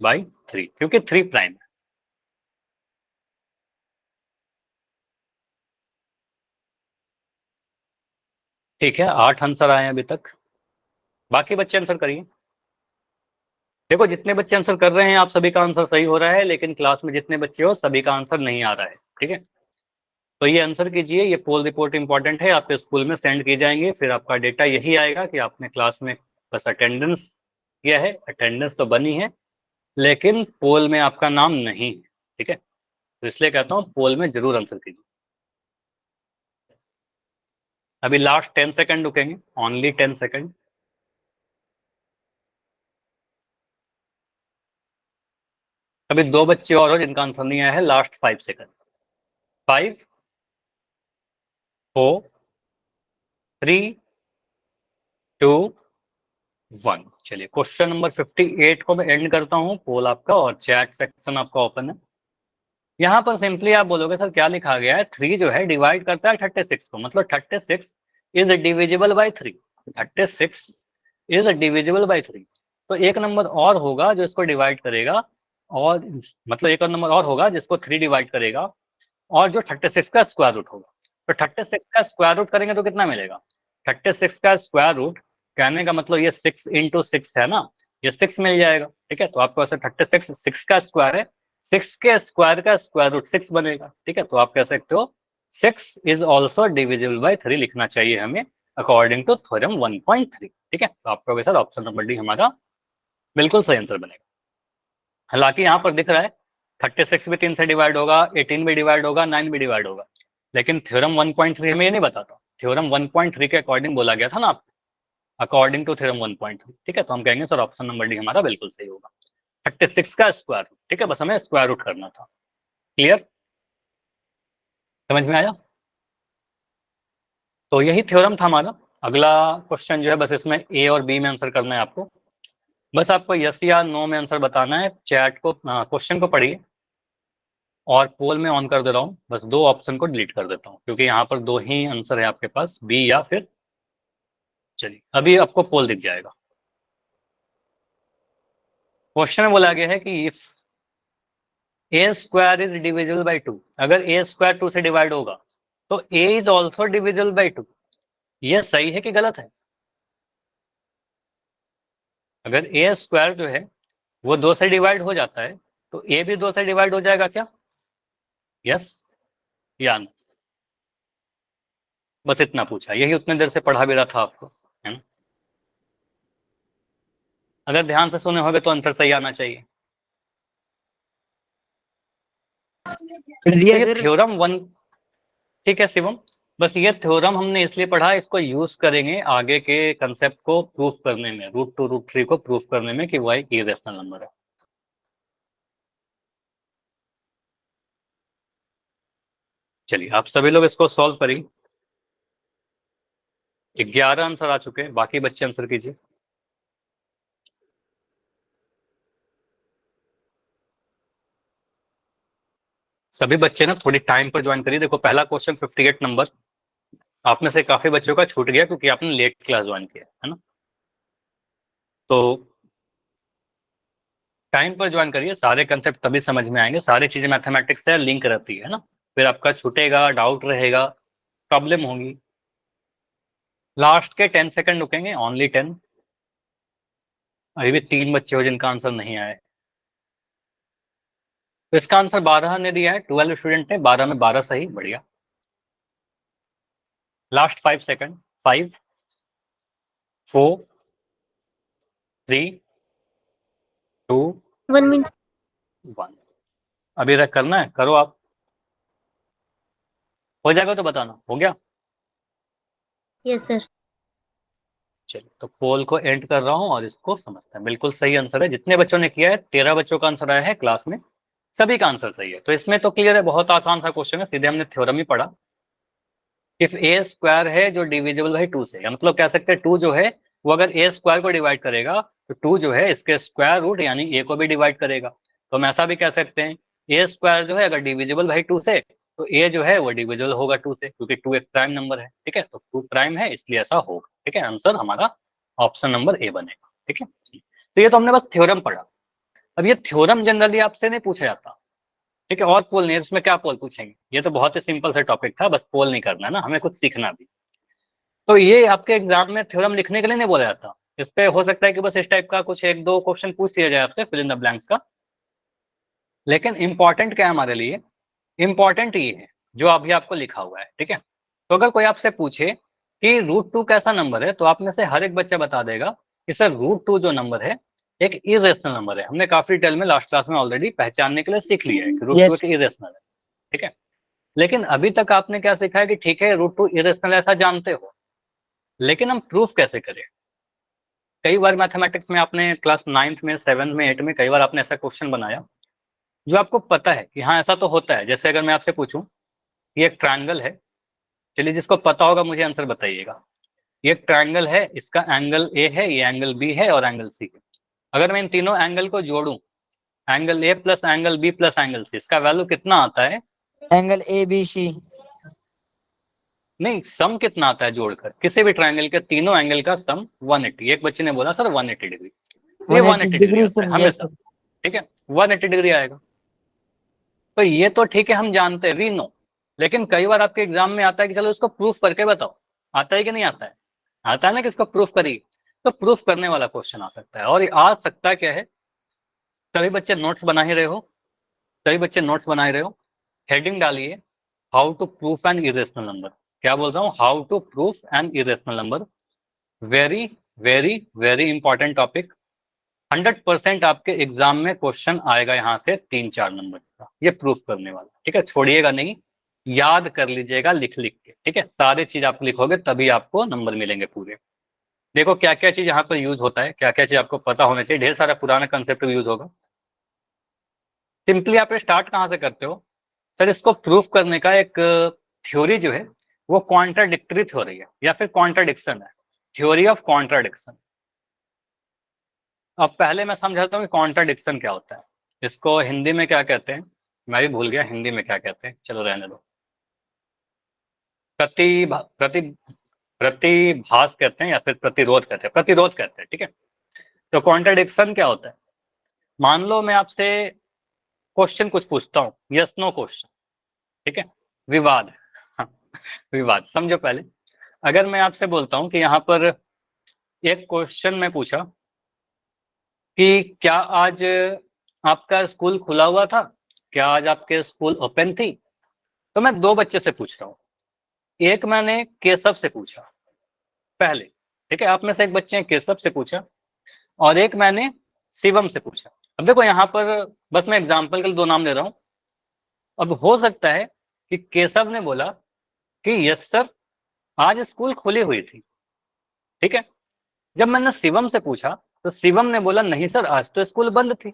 बाई 3, क्योंकि 3 प्राइम है। ठीक है, 8 आंसर आए हैं अभी तक, बाकी बच्चे आंसर करिए। देखो जितने बच्चे आंसर कर रहे हैं आप सभी का आंसर सही हो रहा है, लेकिन क्लास में जितने बच्चे हो सभी का आंसर नहीं आ रहा है। ठीक है, तो ये आंसर कीजिए, ये पोल रिपोर्ट इंपॉर्टेंट है, आपके स्कूल में सेंड की जाएंगे, फिर आपका डेटा यही आएगा कि आपने क्लास में बस अटेंडेंस किया है, अटेंडेंस तो बनी है, लेकिन पोल में आपका नाम नहीं है। ठीक है, तो इसलिए कहता हूँ पोल में जरूर आंसर कीजिए। अभी लास्ट 10 सेकंड रुकेंगे, ओनली 10 सेकंड। अभी 2 बच्चे और हो जिनका आंसर नहीं आया है, लास्ट 5 सेकंड। 5 4 3 2 1। चलिए क्वेश्चन नंबर 58 को मैं एंड करता हूँ, पोल आपका और चैट सेक्शन आपका ओपन है। यहाँ पर सिंपली आप बोलोगे सर क्या लिखा गया है, 3 जो है डिवाइड करता है 36 को, मतलब 36 is divisible by 3। 36 is divisible by 3, तो एक नंबर और होगा जो इसको डिवाइड करेगा, और मतलब एक और नंबर और होगा जिसको 3 डिवाइड करेगा, और जो 36 का स्क्वायर रूट होगा। तो 36 का स्क्वायर रूट करेंगे तो कितना मिलेगा? 36 का स्क्वायर रूट, कहने का मतलब ये 6 इंटू 6 है ना, ये 6 मिल जाएगा। ठीक है, तो आपको ऐसे 36 6 का स्क्वायर है, 6 के स्क्वायर का स्क्वायर रूट 6 बनेगा। ठीक है, तो आप कह सकते हो 6 इज ऑल्सो डिविजिबल बाई 3 लिखना चाहिए हमें अकॉर्डिंग टू थ्योरम 1.3। ठीक है, तो आपका सर ऑप्शन नंबर डी हमारा बिल्कुल सही आंसर बनेगा। हालांकि यहाँ पर दिख रहा है 36 भी 3 से डिवाइड होगा, 18 भी डिवाइड होगा, 9 भी डिवाइड होगा, लेकिन थ्योरम 1.3 हमें ये नहीं बताता। थ्योरम 1.3 के अकॉर्डिंग बोला गया था ना आपको, अकॉर्डिंग टू थ्योरम 1.3। ठीक है, तो हम कहेंगे सर ऑप्शन नंबर डी हमारा बिल्कुल सही होगा, 36 का स्क्वायर रूट। ठीक है, बस हमें स्क्वायर रूट करना था। क्लियर, समझ में आया? तो यही थ्योरम था हमारा। अगला क्वेश्चन जो है बस इसमें ए और बी में आंसर करना है आपको। बस आपको यस या नो में आंसर बताना है। चैट को क्वेश्चन को पढ़िए और पोल में ऑन कर दे रहा हूँ। बस 2 ऑप्शन को डिलीट कर देता हूँ क्योंकि यहाँ पर 2 ही आंसर है आपके पास, बी या फिर। चलिए अभी आपको पोल दिख जाएगा। क्वेश्चन में बोला गया है कि if A square is divisible by 2, अगर ए स्क्वायर 2 से डिवाइड होगा तो ए इज ऑल्सो डिविजिबल बाई 2। ये सही है कि गलत है? अगर ए स्क्वायर जो है वो 2 से डिवाइड हो जाता है तो ए भी 2 से डिवाइड हो जाएगा क्या? यस या नो? बस इतना पूछा, यही उतने देर से पढ़ा भी रहा था आपको, है ना? अगर ध्यान से सुने होगे तो आंसर सही आना चाहिए। तो ये थ्योरम 1, ठीक है शिवम, बस ये थ्योरम हमने इसलिए पढ़ा, इसको यूज करेंगे आगे के कंसेप्ट को प्रूफ करने में, √2 √3 को प्रूफ करने में कि y इरेशनल नंबर है। चलिए आप सभी लोग इसको सॉल्व करिए। 11 आंसर आ चुके हैं, बाकी बच्चे आंसर कीजिए। सभी बच्चे ना थोड़ी टाइम पर ज्वाइन करिए। देखो पहला क्वेश्चन 58 नंबर, आप में से काफी बच्चों का छूट गया क्योंकि आपने लेट क्लास ज्वाइन किया है ना। तो टाइम पर ज्वाइन करिए, सारे कंसेप्ट तभी समझ में आएंगे, सारी चीजें मैथमेटिक्स से लिंक रहती है ना। फिर आपका छूटेगा, डाउट रहेगा, प्रॉब्लम होगी। लास्ट के 10 सेकंड रुकेंगे, ओनली 10। अभी भी 3 बच्चे हो जिनका आंसर नहीं आया है। तो इसका आंसर 12 ने दिया है, 12 स्टूडेंट है, 12 में 12 सही, बढ़िया। Last 5 second, 5 4 3 2 1 minute. 1। अभी रख करना है, करो आप। हो जाएगा तो बताना, हो गया? Yes, sir. चलिए तो पोल को एंड कर रहा हूं और इसको समझते हैं। बिल्कुल सही आंसर है, जितने बच्चों ने किया है, 13 बच्चों का आंसर आया है क्लास में, सभी का आंसर सही है। तो इसमें तो क्लियर है, बहुत आसान सा क्वेश्चन है, सीधे हमने थ्योरम ही पढ़ा। इफ ए स्क्वायर है जो डिविजिबल बाई 2 से, या मतलब कह सकते हैं 2 जो है वो अगर ए स्क्वायर को डिवाइड करेगा तो 2 जो है इसके स्क्वायर रूट यानी ए को भी डिवाइड करेगा। तो हम ऐसा भी कह सकते हैं ए स्क्वायर जो है अगर डिविजिबल बाई 2 से तो ए जो है वो डिविजिबल होगा 2 से, क्योंकि 2 एक प्राइम नंबर है, ठीक है। तो 2 प्राइम है इसलिए ऐसा होगा, ठीक है। आंसर हमारा ऑप्शन नंबर ए बनेगा, ठीक है। तो ये तो हमने बस थ्योरम पढ़ा। अब ये थ्योरम जनरली आपसे नहीं पूछा जाता, ठीक है। और पोल नहीं है, उसमें क्या पोल पूछेंगे? ये तो बहुत ही सिंपल सा टॉपिक था, बस पोल नहीं करना है ना, हमें कुछ सीखना भी। तो ये आपके एग्जाम में थ्योरम लिखने के लिए नहीं बोला जाता। इस पे हो सकता है कि बस इस टाइप का कुछ 1-2 क्वेश्चन पूछ लिया जाए आपसे, फिल इन द ब्लैंक्स का। लेकिन इंपॉर्टेंट क्या है हमारे लिए? इंपॉर्टेंट ये है जो अभी आपको लिखा हुआ है, ठीक है। तो अगर कोई आपसे पूछे कि √2 कैसा नंबर है तो आप में से हर एक बच्चा बता देगा कि सर √2 जो नंबर है एक इरेशनल नंबर है। हमने काफी डिटेल में लास्ट क्लास में ऑलरेडी पहचानने के लिए सीख लिया है कि √2 एक इरेशनल है, ठीक है। लेकिन अभी तक आपने क्या सीखा है कि ठीक है √2 इरेशनल, ऐसा जानते हो, लेकिन हम प्रूफ कैसे करें? कई बार मैथमेटिक्स में आपने क्लास 9th में, 7th में, 8th में कई बार आपने ऐसा क्वेश्चन बनाया जो आपको पता है कि हाँ ऐसा तो होता है। जैसे अगर मैं आपसे पूछूं ये एक ट्रायंगल है, चलिए जिसको पता होगा मुझे आंसर बताइएगा। ये एक ट्रायंगल है, इसका एंगल ए है, ये एंगल बी है और एंगल सी है। अगर मैं इन तीनों एंगल को जोड़ूं, angle a plus angle b plus angle c, इसका वैल्यू कितना आता है? Angle a b c. नहीं, सम कितना आता है जोड़कर? किसी भी ट्रायंगल के तीनों एंगल का सम 180। एक बच्चे ने बोला सर 180 डिग्री, ये 180 डिग्री आता सर, है यस हमेशा, ठीक है। 180 डिग्री आएगा। तो ये तो ठीक है, हम जानते हैं, वी नो। लेकिन कई बार आपके एग्जाम में आता है कि चलो इसको प्रूफ करके बताओ। आता है कि नहीं आता है? आता है ना कि इसको प्रूफ करिए। तो प्रूफ करने वाला क्वेश्चन आ सकता है। और ये आ सकता क्या है? सभी बच्चे नोट्स बना ही रहे हो, सभी बच्चे नोट्स बना ही रहे हो। हेडिंग डालिए how to proof an irrational number. क्या बोल रहा हूँ? How to proof an irrational number. Very very very important topic. 100% आपके एग्जाम में क्वेश्चन आएगा यहाँ से 3-4 नंबर का, ये प्रूफ करने वाला, ठीक है। छोड़िएगा नहीं, याद कर लीजिएगा लिख लिख के, ठीक है। सारी चीज आप लिखोगे तभी आपको नंबर मिलेंगे पूरे। देखो क्या क्या चीज यहाँ पर यूज होता है, क्या क्या चीज आपको पता होना चाहिए। ढेर सारा पुराना कंसेप्ट यूज होगा। सिंपली आप स्टार्ट कहाँ से करते हो? सर इसको प्रूफ करने का एक थ्योरी जो है वो कॉन्ट्राडिक्टरी थ्योरी है या फिर कॉन्ट्राडिक्शन है, थ्योरी ऑफ कॉन्ट्राडिक्शन। अब पहले मैं समझाता हूँ कि कॉन्ट्राडिक्शन क्या होता है, इसको हिंदी में क्या कहते हैं, मैं भी भूल गया हिंदी में क्या कहते हैं, चलो रहने दो। प्रतिभास कहते हैं या फिर प्रतिरोध कहते हैं, प्रतिरोध कहते हैं, ठीक है। तो कॉन्ट्राडिक्शन क्या होता है, मान लो मैं आपसे क्वेश्चन कुछ पूछता हूँ, यस नो क्वेश्चन, ठीक है, विवाद विवाद समझो पहले। अगर मैं आपसे बोलता हूँ कि यहाँ पर एक क्वेश्चन मैं पूछा कि क्या आज आपका स्कूल खुला हुआ था, क्या आज आपके स्कूल ओपन थी, तो मैं दो बच्चे से पूछ रहा हूँ। एक मैंने केशव से पूछा पहले, ठीक है, आप में से एक बच्चे ने केशव से पूछा और एक मैंने शिवम से पूछा। अब देखो यहाँ पर बस मैं एग्जाम्पल के लिए दो नाम ले रहा हूँ। अब हो सकता है कि केशव ने बोला कि यस सर आज स्कूल खुली हुई थी, ठीक है। जब मैंने शिवम से पूछा तो शिवम ने बोला नहीं सर आज तो स्कूल बंद थी।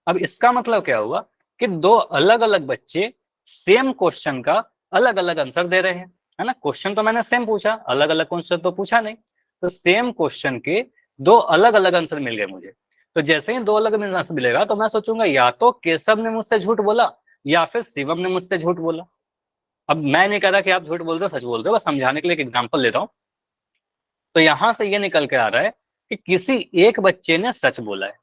अब इसका मतलब क्या हुआ कि दो अलग अलग बच्चे सेम क्वेश्चन का अलग अलग आंसर दे रहे हैं, है ना। क्वेश्चन तो मैंने सेम पूछा, अलग अलग क्वेश्चन तो पूछा नहीं, तो सेम क्वेश्चन के दो अलग अलग आंसर मिल गए मुझे। तो जैसे ही दो अलग अलग आंसर मिलेगा तो मैं सोचूंगा या तो केशव ने मुझसे झूठ बोला या फिर शिवम ने मुझसे झूठ बोला। अब मैं नहीं कह रहा कि आप झूठ बोल रहे हो सच बोल रहे हो, बस समझाने के लिए एक एग्जाम्पल ले रहा हूँ। तो यहां से ये निकल के आ रहा है कि किसी एक बच्चे ने सच बोला है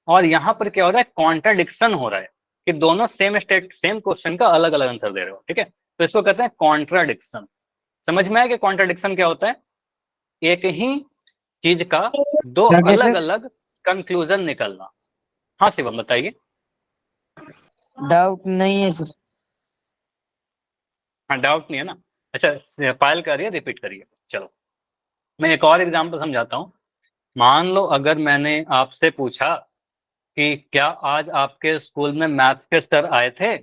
और यहाँ पर क्या हो रहा है, कॉन्ट्राडिक्शन हो रहा है कि दोनों सेम क्वेश्चन का अलग अलग आंसर दे रहे हो, ठीक है। तो इसको कहते हैं कॉन्ट्राडिक्शन। समझ में आया कि कॉन्ट्राडिक्शन क्या होता है, एक ही चीज का दो क्या अलग सर? अलग कंक्लूजन निकलना। हाँ शिवम बताइए। डाउट नहीं है सर। हाँ डाउट नहीं है ना, अच्छा फाइल करिए रिपीट करिए। चलो मैं एक और एग्जाम्पल समझाता हूँ। मान लो अगर मैंने आपसे पूछा कि क्या आज आपके स्कूल में मैथ्स के सर आए थे,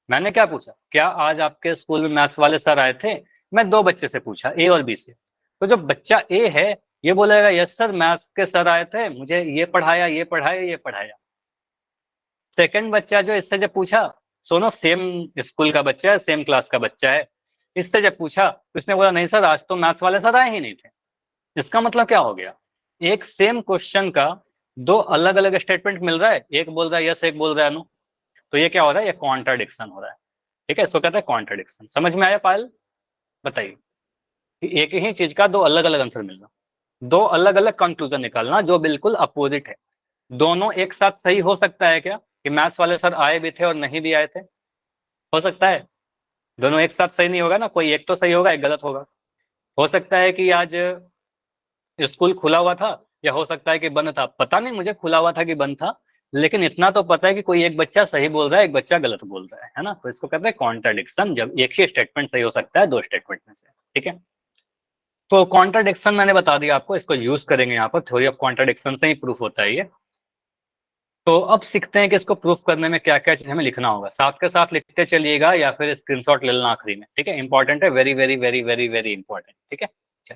मैंने क्या पूछा, क्या आज आपके स्कूल में मैथ्स वाले सर आए थे। मैं दो बच्चे से पूछा, ए और बी से। तो जो बच्चा ए है ये बोलेगा यस सर मैथ्स के सर आए थे, मुझे ये पढ़ाया ये पढ़ाया ये पढ़ाया। सेकंड बच्चा जो इससे जब पूछा, सोनो सेम स्कूल का बच्चा है, सेम क्लास का बच्चा है, इससे जब पूछा तो इसने बोला नहीं सर आज तो मैथ्स वाले सर आए ही नहीं थे। इसका मतलब क्या हो गया, एक सेम क्वेश्चन का दो अलग अलग स्टेटमेंट मिल रहा है, एक बोल रहा है यस एक बोल रहा है नो। तो ये क्या हो रहा है, ये कॉन्ट्राडिक्शन हो रहा है, ठीक है। इसको कहते हैं कॉन्ट्राडिक्शन। समझ में आया पायल, बताइए कि एक ही चीज का दो अलग अलग आंसर मिलना, दो अलग अलग कंक्लूजन निकालना जो बिल्कुल अपोजिट है। दोनों एक साथ सही हो सकता है क्या, कि मैथ्स वाले सर आए भी थे और नहीं भी आए थे, हो सकता है। दोनों एक साथ सही नहीं होगा ना, कोई एक तो सही होगा एक गलत होगा। हो सकता है कि आज स्कूल खुला हुआ था या हो सकता है कि बंद था, पता नहीं मुझे खुला हुआ था कि बंद था, लेकिन इतना तो पता है कि कोई एक बच्चा सही बोल रहा है एक बच्चा गलत बोल रहा है ना। तो इसको कहते हैं कॉन्ट्राडिक्शन, जब एक ही स्टेटमेंट सही हो सकता है दो स्टेटमेंट में से, ठीक है। तो कॉन्ट्राडिक्शन मैंने बता दिया आपको, इसको यूज करेंगे यहाँ पर, थ्योरी ऑफ कॉन्ट्राडिक्शन से ही प्रूफ होता है ये। तो अब सीखते हैं कि इसको प्रूफ करने में क्या क्या चीज हमें लिखना होगा, साथ के साथ लिखते चलिएगा या फिर स्क्रीनशॉट ले लेना आखिरी में, ठीक है। इंपॉर्टेंट है, very very very very very important, ठीक है। चल,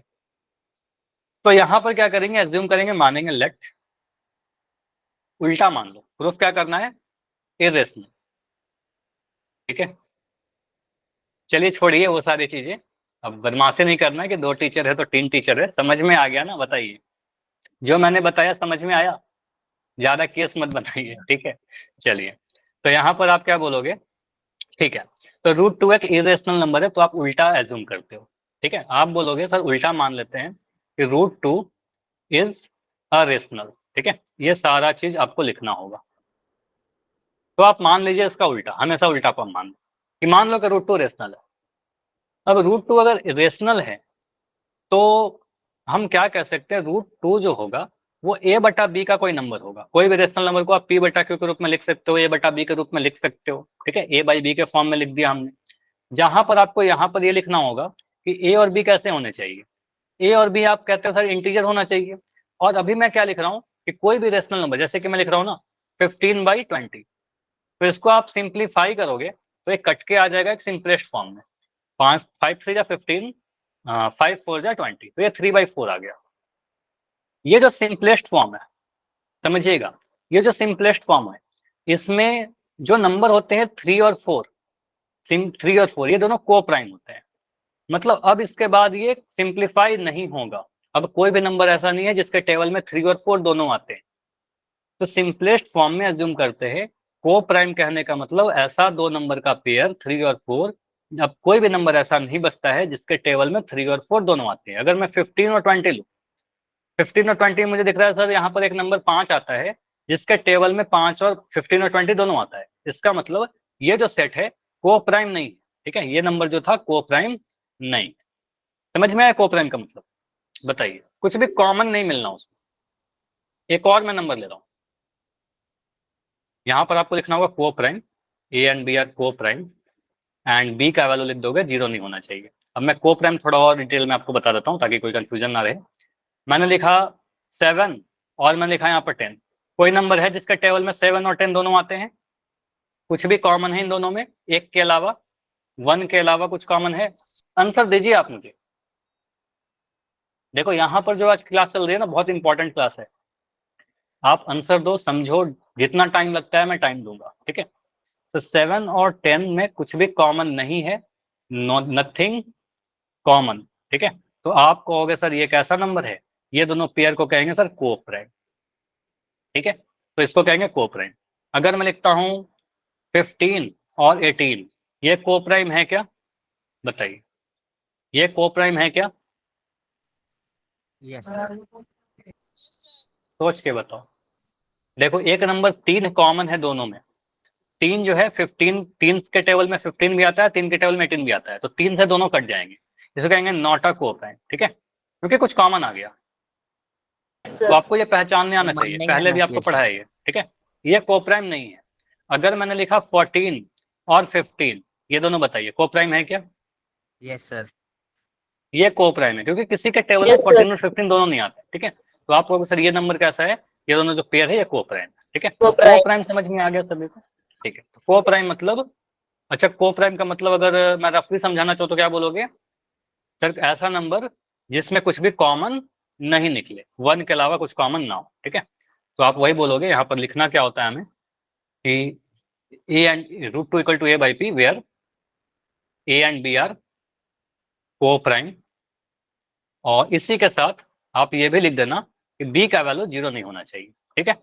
तो यहाँ पर क्या करेंगे, एज्यूम करेंगे, मानेंगे लेट, उल्टा मान लो, प्रूफ क्या करना है, इरेशनल, ठीक है। चलिए छोड़िए वो सारी चीजें, अब बदमाशी नहीं करना है कि दो टीचर है तो तीन टीचर है, समझ में आ गया ना, बताइए जो मैंने बताया समझ में आया, ज्यादा केस मत बनाइए, ठीक है। चलिए तो यहाँ पर आप क्या बोलोगे, ठीक है। तो √2 एक इरेशनल नंबर है तो आप उल्टा एज्यूम करते हो, ठीक है। आप बोलोगे सर उल्टा मान लेते हैं कि √2 इज अरेशनल, ठीक है। ये सारा चीज आपको लिखना होगा। तो आप मान लीजिए इसका उल्टा, हमेशा उल्टा पर मान लो कि मान लो कि √2 रेशनल है। अब √2 अगर रेशनल है तो हम क्या कह सकते हैं, √2 जो होगा वो a/b का कोई नंबर होगा। कोई भी रेशनल नंबर को आप p/q के रूप में लिख सकते हो, a/b के रूप में लिख सकते हो, ठीक है। a/b के फॉर्म में लिख दिया हमने। जहां पर आपको यहाँ पर ये लिखना होगा कि a और b कैसे होने चाहिए, a और b आप कहते हो सर इंटीजर होना चाहिए। और अभी मैं क्या लिख रहा हूँ कि कोई भी रेशनल नंबर, जैसे कि मैं लिख रहा हूँ ना 15/20, तो इसको आप सिंप्लीफाई करोगे तो ये कट के आ जाएगा एक सिंपलेस्ट फॉर्म में, 5 3 5 4 20, तो ये 3/4 आ गया। ये जो सिंपलेस्ट फॉर्म है, समझिएगा, ये जो सिंपलेस्ट फॉर्म है इसमें जो नंबर होते हैं 3 और 4 ये दोनों को प्राइम होते हैं। मतलब अब इसके बाद ये सिंप्लीफाई नहीं होगा, अब कोई भी नंबर ऐसा नहीं है जिसके टेबल में 3 और 4 दोनों आते हैं। तो सिंपलेस्ट फॉर्म में अज्यूम करते हैं को प्राइम कहने का मतलब ऐसा दो नंबर का पेयर 3 और 4। अब कोई भी नंबर ऐसा नहीं बचता है जिसके टेबल में 3 और 4 दोनों आते हैं। अगर मैं 15 और 20 लूँ, 15 और 20 मुझे दिख रहा है सर यहाँ पर एक नंबर 5 आता है जिसके टेबल में 5 और 15 और 20 दोनों आता है। इसका मतलब ये जो सेट है को प्राइम नहीं है। ठीक है, ये नंबर जो था को प्राइम नहीं। समझ में आया को प्राइम का मतलब? बताइए, कुछ भी कॉमन नहीं मिलना उसमें। एक और मैं नंबर ले रहा हूँ, यहाँ पर आपको लिखना होगा coprime, A and B are coprime and B का वैल्यू लिख दोगे, 0 नहीं होना चाहिए। अब मैं को प्राइम थोड़ा और डिटेल में आपको बता देता हूँ ताकि कोई कंफ्यूजन ना रहे। मैंने लिखा 7 और मैंने लिखा यहाँ पर 10। कोई नंबर है जिसके टेबल में 7 और 10 दोनों आते हैं? कुछ भी कॉमन है इन दोनों में? एक के अलावा, 1 के अलावा कुछ कॉमन है? आंसर दीजिए आप मुझे। देखो यहाँ पर जो आज क्लास चल रही है ना, बहुत इंपॉर्टेंट क्लास है। आप आंसर दो, समझो, जितना टाइम लगता है मैं टाइम दूंगा। ठीक है, तो 7 और 10 में कुछ भी कॉमन नहीं है, नथिंग कॉमन। ठीक है, तो आप कहोगे सर ये कैसा नंबर है? ये दोनों पेयर को कहेंगे सर को प्राइम। ठीक है, तो इसको कहेंगे को प्राइम। अगर मैं लिखता हूं 15 और 18, ये को प्राइम है क्या? बताइए, ये को प्राइम है क्या? Yes sir. सोच के बताओ। देखो एक नंबर 3 कॉमन है दोनों में। 3 जो है 15, 3 के टेबल में 15 भी आता है, 3 के टेबल में 18 भी आता है, तो 3 से दोनों कट जाएंगे। इसको कहेंगे नॉट अ को प्राइम। ठीक है, क्योंकि कुछ कॉमन आ गया। तो आपको ये पहचानने आना समझ चाहिए, नहीं पहले आना भी आपको चाहिए पढ़ा सर। है ये। ठीक है, ये को प्राइम नहीं है। अगर मैंने लिखा 14 और 15, ये दोनों बताइए को प्राइम है क्या? Yes sir. ये को प्राइम है, क्योंकि किसी के टेबल में 14 और 15 दोनों नहीं आते। ठीक है, तो आप कहोगे सर ये नंबर कैसा है? ये दोनों जो पेयर है ये को प्राइम है। ठीक है, तो को प्राइम समझ में आ गया सभी को? ठीक है, तो को प्राइम मतलब, अच्छा को प्राइम का मतलब अगर मैं रफली समझाना चाहूँ तो क्या बोलोगे? सर ऐसा नंबर जिसमें कुछ भी कॉमन नहीं निकले, 1 के अलावा कुछ कॉमन ना हो। ठीक है, तो आप वही बोलोगे। यहाँ पर लिखना क्या होता है हमें कि A and root two equal to A by P, where A and B are coprime. और इसी के साथ आप ये भी लिख देना कि बी का वैल्यू 0 नहीं होना चाहिए। ठीक है,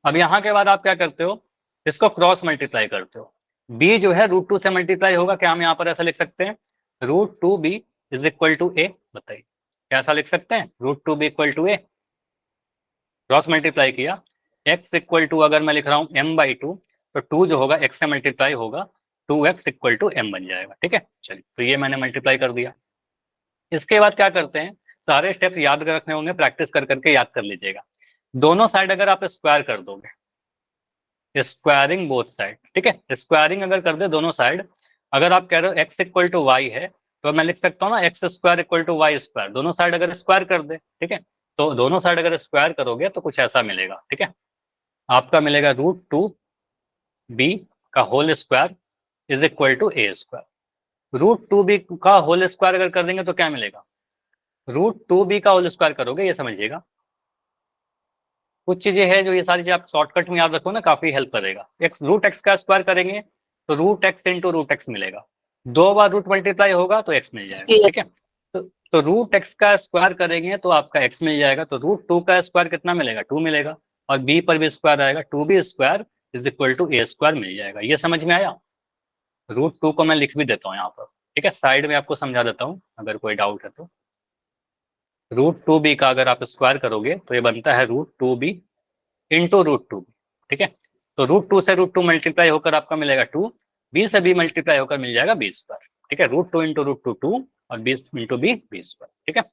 अब यहाँ के बाद आप क्या करते हो? इसको क्रॉस मल्टीप्लाई करते हो। बी जो है रूट 2 से मल्टीप्लाई होगा। क्या हम यहाँ पर ऐसा लिख सकते हैं? Root 2b is equal to a. बताइए कैसा लिख सकते हैं? Root 2b equal to a. Cross multiply किया, x इक्वल टू, अगर मैं लिख रहा हूँ m/2, तो 2 जो होगा x से मल्टीप्लाई होगा, 2x इक्वल टू m बन जाएगा। ठीक है, चलिए तो ये मैंने मल्टीप्लाई कर दिया। इसके बाद क्या करते हैं? सारे स्टेप्स याद रखने होंगे, प्रैक्टिस कर करके याद कर लीजिएगा। दोनों साइड अगर आप स्क्वायर कर दोगे, स्क्वायरिंग बोथ साइड। ठीक है, स्क्वायरिंग अगर कर दे दोनों साइड, अगर आप कह रहे हो x इक्वल टू वाई है, तो मैं लिख सकता हूँ ना X square equal to Y square. दोनों साइड अगर स्क्वायर कर दे, ठीक है, तो दोनों साइड अगर स्क्वायर करोगे तो कुछ ऐसा मिलेगा। ठीक है, आपका मिलेगा रूट 2b का whole square is equal to A square. Root 2b का होल स्क्वायर अगर कर देंगे तो क्या मिलेगा? रूट 2b का होल स्क्वायर करोगे, ये समझिएगा। कुछ चीजें हैं जो ये सारी चीजें आप शॉर्टकट में याद रखो ना, काफी हेल्प करेगा। एक्स रूट एक्स का स्क्वायर करेंगे तो root X into root X मिलेगा। 2 बार रूट मल्टीप्लाई होगा तो एक्स मिल जाएगा। ठीक है, तो रूट एक्स का स्क्वायर करेंगे तो आपका एक्स मिल जाएगा। तो रूट 2 का स्क्वायर कितना मिलेगा? 2 मिलेगा। और बी पर भी स्क्वायर आएगा, 2b square is equal to A square मिल जाएगा। ये समझ में आया? रूट 2 को मैं लिख भी देता हूँ यहाँ पर। ठीक है, साइड में आपको समझा देता हूँ अगर कोई डाउट है तो। रूट 2b का अगर आप स्क्वायर करोगे तो ये बनता है रूट 2b इंटू रूट 2। ठीक है, तो रूट 2 से रूट 2 मल्टीप्लाई होकर आपका मिलेगा 2, बी से बी मल्टीप्लाई होकर मिल जाएगा बी स्क्वायर। ठीक है, रूट 2 इंटू रूट 2 2 और B into B B square. ठीक है,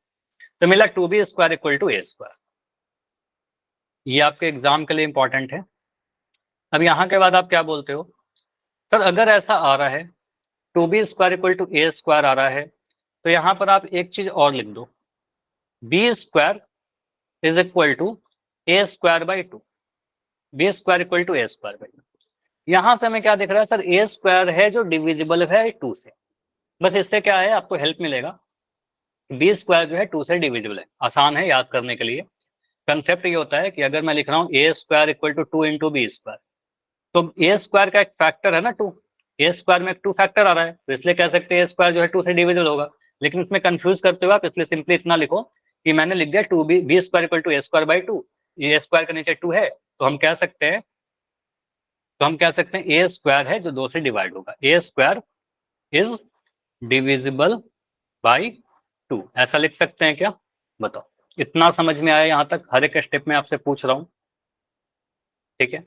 तो मिला 2b square equal to A square. ये आपके एग्जाम के लिए इंपॉर्टेंट है। अब यहाँ के बाद आप क्या बोलते हो? सर अगर ऐसा आ रहा है 2b square equal to A square आ रहा है, तो यहाँ पर आप एक चीज और लिख दो, B square is equal to A square by 2। B square equal to A square by 2। यहां से हमें क्या दिख रहा है? सर ए स्क्वायर है जो डिविजिबल है 2 से। बस इससे क्या है, आपको हेल्प मिलेगा। बी स्क्वायर जो है 2 से डिविजिबल है, आसान है याद करने के लिए। कंसेप्ट ये होता है कि अगर मैं लिख रहा हूँ a square equal to 2 into b square, तो ए स्क्वायर का एक फैक्टर है ना 2, ए स्क्वायर में एक 2 फैक्टर आ रहा है, तो इसलिए कह सकते हैं ए स्क्वायर जो है 2 से डिविजिबल होगा। लेकिन इसमें कंफ्यूज करते हो आप, इसलिए सिंपली इतना लिखो कि मैंने लिख दिया 2b square equal to a square by 2, ये a स्क्वायर के नीचे 2 है, तो हम कह सकते हैं a स्क्वायर है जो 2 से डिवाइड होगा, a square is divisible by 2, ऐसा लिख सकते हैं क्या? बताओ, इतना समझ में आया यहाँ तक? हर एक स्टेप में आपसे पूछ रहा हूँ, ठीक है।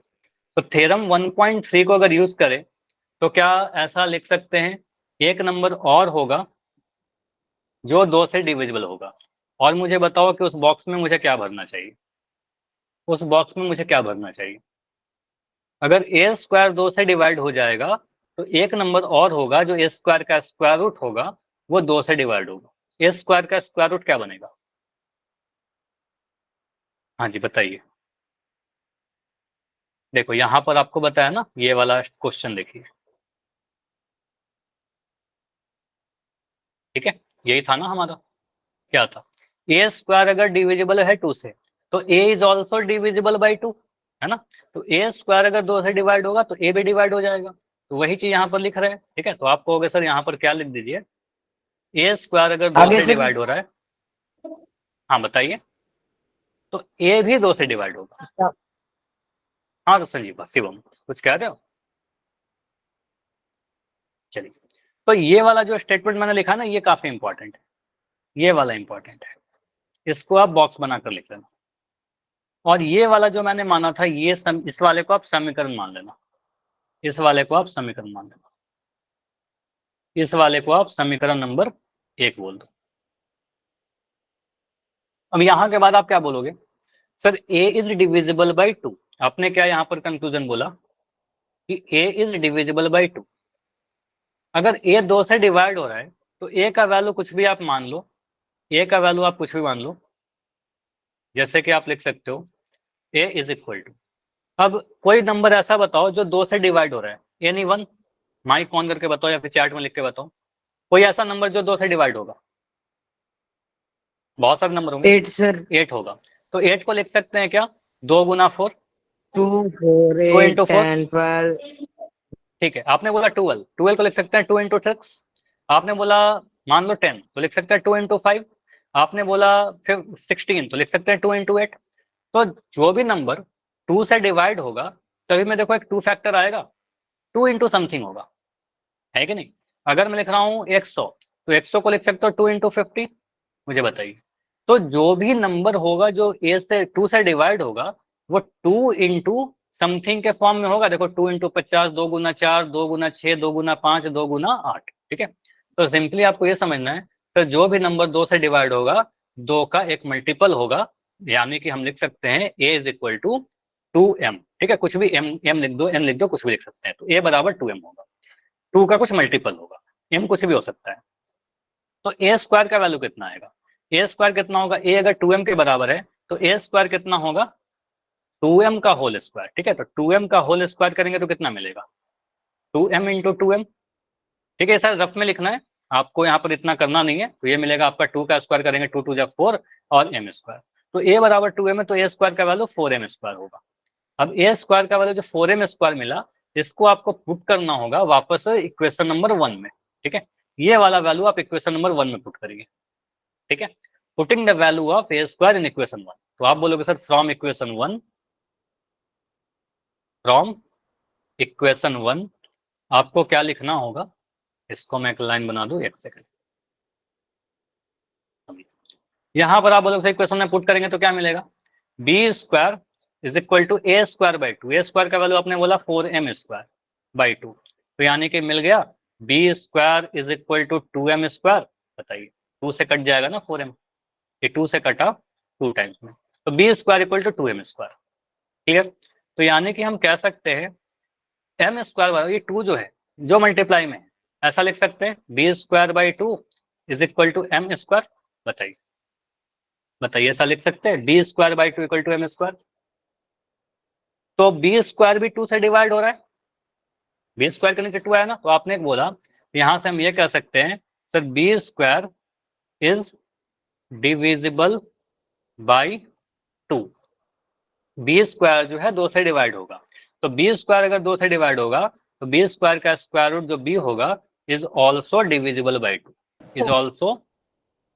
तो थ्योरम 1.3 को अगर यूज करें तो क्या ऐसा लिख सकते हैं, एक नंबर और होगा जो 2 से डिविजिबल होगा, और मुझे बताओ कि उस बॉक्स में मुझे क्या भरना चाहिए, उस बॉक्स में मुझे क्या भरना चाहिए? अगर a स्क्वायर 2 से डिवाइड हो जाएगा तो एक नंबर और होगा जो a स्क्वायर का स्क्वायर रूट होगा, वो 2 से डिवाइड होगा। a स्क्वायर का स्क्वायर रूट क्या बनेगा? हाँ जी बताइए। देखो यहाँ पर आपको बताया ना, ये वाला क्वेश्चन देखिए, ठीक है, यही था ना हमारा, क्या था, a स्क्वायर अगर डिविजिबल है 2 से तो a is also divisible by 2, है ना। तो a स्क्वायर अगर 2 से डिवाइड होगा तो a भी डिवाइड हो जाएगा, तो वही चीज यहाँ पर लिख रहे हैं, ठीक है। तो आप कहोगे सर यहाँ पर क्या लिख दीजिए, a स्क्वायर अगर 2 से डिवाइड हो रहा है, हाँ बताइए, तो a भी 2 से डिवाइड होगा। हाँ तो संजीव शिवम कुछ कह रहे हो? चलिए, तो ये वाला जो स्टेटमेंट मैंने लिखा ना, ये काफी इंपॉर्टेंट है, ये वाला इंपॉर्टेंट है, इसको आप बॉक्स बनाकर लिख लेना। और ये वाला जो मैंने माना था, ये इस वाले को आप समीकरण मान लेना, इस वाले को आप समीकरण मान लेना, इस वाले को आप समीकरण नंबर 1 बोल दो। अब यहाँ के बाद आप क्या बोलोगे, sir a is divisible by 2, आपने क्या यहाँ पर कंक्लूजन बोला कि a इज डिविजिबल बाई 2। अगर a 2 से डिवाइड हो रहा है तो a का वैल्यू कुछ भी आप मान लो, a का वैल्यू आप कुछ भी मान लो, जैसे कि आप लिख सकते हो a इज इक्वल टू, अब कोई नंबर ऐसा बताओ जो 2 से डिवाइड हो रहा है, एनी वन, माइक ऑन करके बताओ या फिर चैट में लिख के बताओ, कोई ऐसा नंबर जो 2 से डिवाइड होगा। बहुत सारे नंबर होंगे। 8 सर। 8 होगा, तो 8 को लिख सकते हैं क्या, 2 गुना 4, 2 4 2 8 इंटू 4, 10 12। ठीक है। आपने बोला 12, 12 को लिख सकते हैं 2 इंटू 6, आपने बोला मान लो 10 तो लिख सकते हैं 2 इंटू 5, आपने बोला फिर 16 तो लिख सकते हैं 2 इंटू 8। तो जो भी नंबर 2 से डिवाइड होगा सभी में देखो एक 2 फैक्टर आएगा, 2 इंटू समथिंग होगा, है कि नहीं। अगर मैं लिख रहा हूँ 100 तो 100 को लिख सकते हो 2 इंटू 50, मुझे बताइए। तो जो भी नंबर होगा जो ए से 2 से डिवाइड होगा वो 2 इंटू समथिंग के फॉर्म में होगा। देखो 2 इंटू 50, 2 गुना 4, 2 गुना 6, 2 गुना 5, 2 गुना 8, ठीक है। तो सिंपली आपको ये समझना है, सर जो भी नंबर 2 से डिवाइड होगा 2 का एक मल्टीपल होगा, यानी कि हम लिख सकते हैं a is equal to 2m, ठीक है। कुछ भी m लिख दो, n लिख दो, कुछ भी लिख सकते हैं, तो a बराबर 2m होगा, 2 का कुछ मल्टीपल होगा, m कुछ भी हो सकता है। तो a स्क्वायर का वैल्यू कितना आएगा, a स्क्वायर कितना होगा, a अगर 2m के बराबर है तो a स्क्वायर कितना होगा, 2m का होल स्क्वायर, ठीक है। तो 2m का होल स्क्वायर करेंगे तो कितना मिलेगा, 2m इंटू 2m, ठीक है। सर रफ में लिखना है, आपको यहाँ पर इतना करना नहीं है। तो ये मिलेगा आपका 2 का स्क्वायर करेंगे 2 2 जा 4 और m स्क्वायर, तो a बराबर 2m है, तो a स्क्वायर का वैल्यू 4m स्क्वायर होगा। अब a स्क्वायर का वैल्यू जो 4m स्क्वायर मिला, इसको आपको पुट करना होगा वापस इक्वेशन नंबर 1 में, ठीक है। ये वाला वैल्यू आप इक्वेशन नंबर 1 में पुट करिए, ठीक है। Putting the value of a square in equation 1, तो आप बोलोगे sir from equation 1, from equation 1 आपको क्या लिखना होगा, इसको मैं एक लाइन बना दूं, एक सेकंड। यहां पर आप बोलोगे सर इक्वेशन में पुट करेंगे तो क्या मिलेगा, B square is equal to A square by 2, A square का वैल्यू आपने बोला 4m स्क्वायर बाई 2, तो यानी कि मिल गया B square is equal to 2m square. बताइए 2 से कट जाएगा ना 4m, ये 2 से कटा 2 टाइम्स में, तो B square equal to 2m square, clear. तो यानी कि हम कह सकते हैं m स्क्वायर, ये 2 जो है जो मल्टीप्लाई में है, ऐसा लिख सकते हैं B square by 2 is equal to m square. बताइए बताइए, ऐसा लिख सकते हैं B square by 2 equal to m square. तो बी स्क्वायर भी 2 से डिवाइड हो रहा है, बी स्क्वायर के नीचे 2 आया ना, तो आपने एक बोला, यहां से हम ये कह सकते हैं sir B square is divisible by 2, B square जो है 2 से डिवाइड होगा, तो बी स्क्वायर अगर 2 से डिवाइड होगा तो बी स्क्वायर का स्क्वायर रूट जो बी होगा is also divisible by 2, is also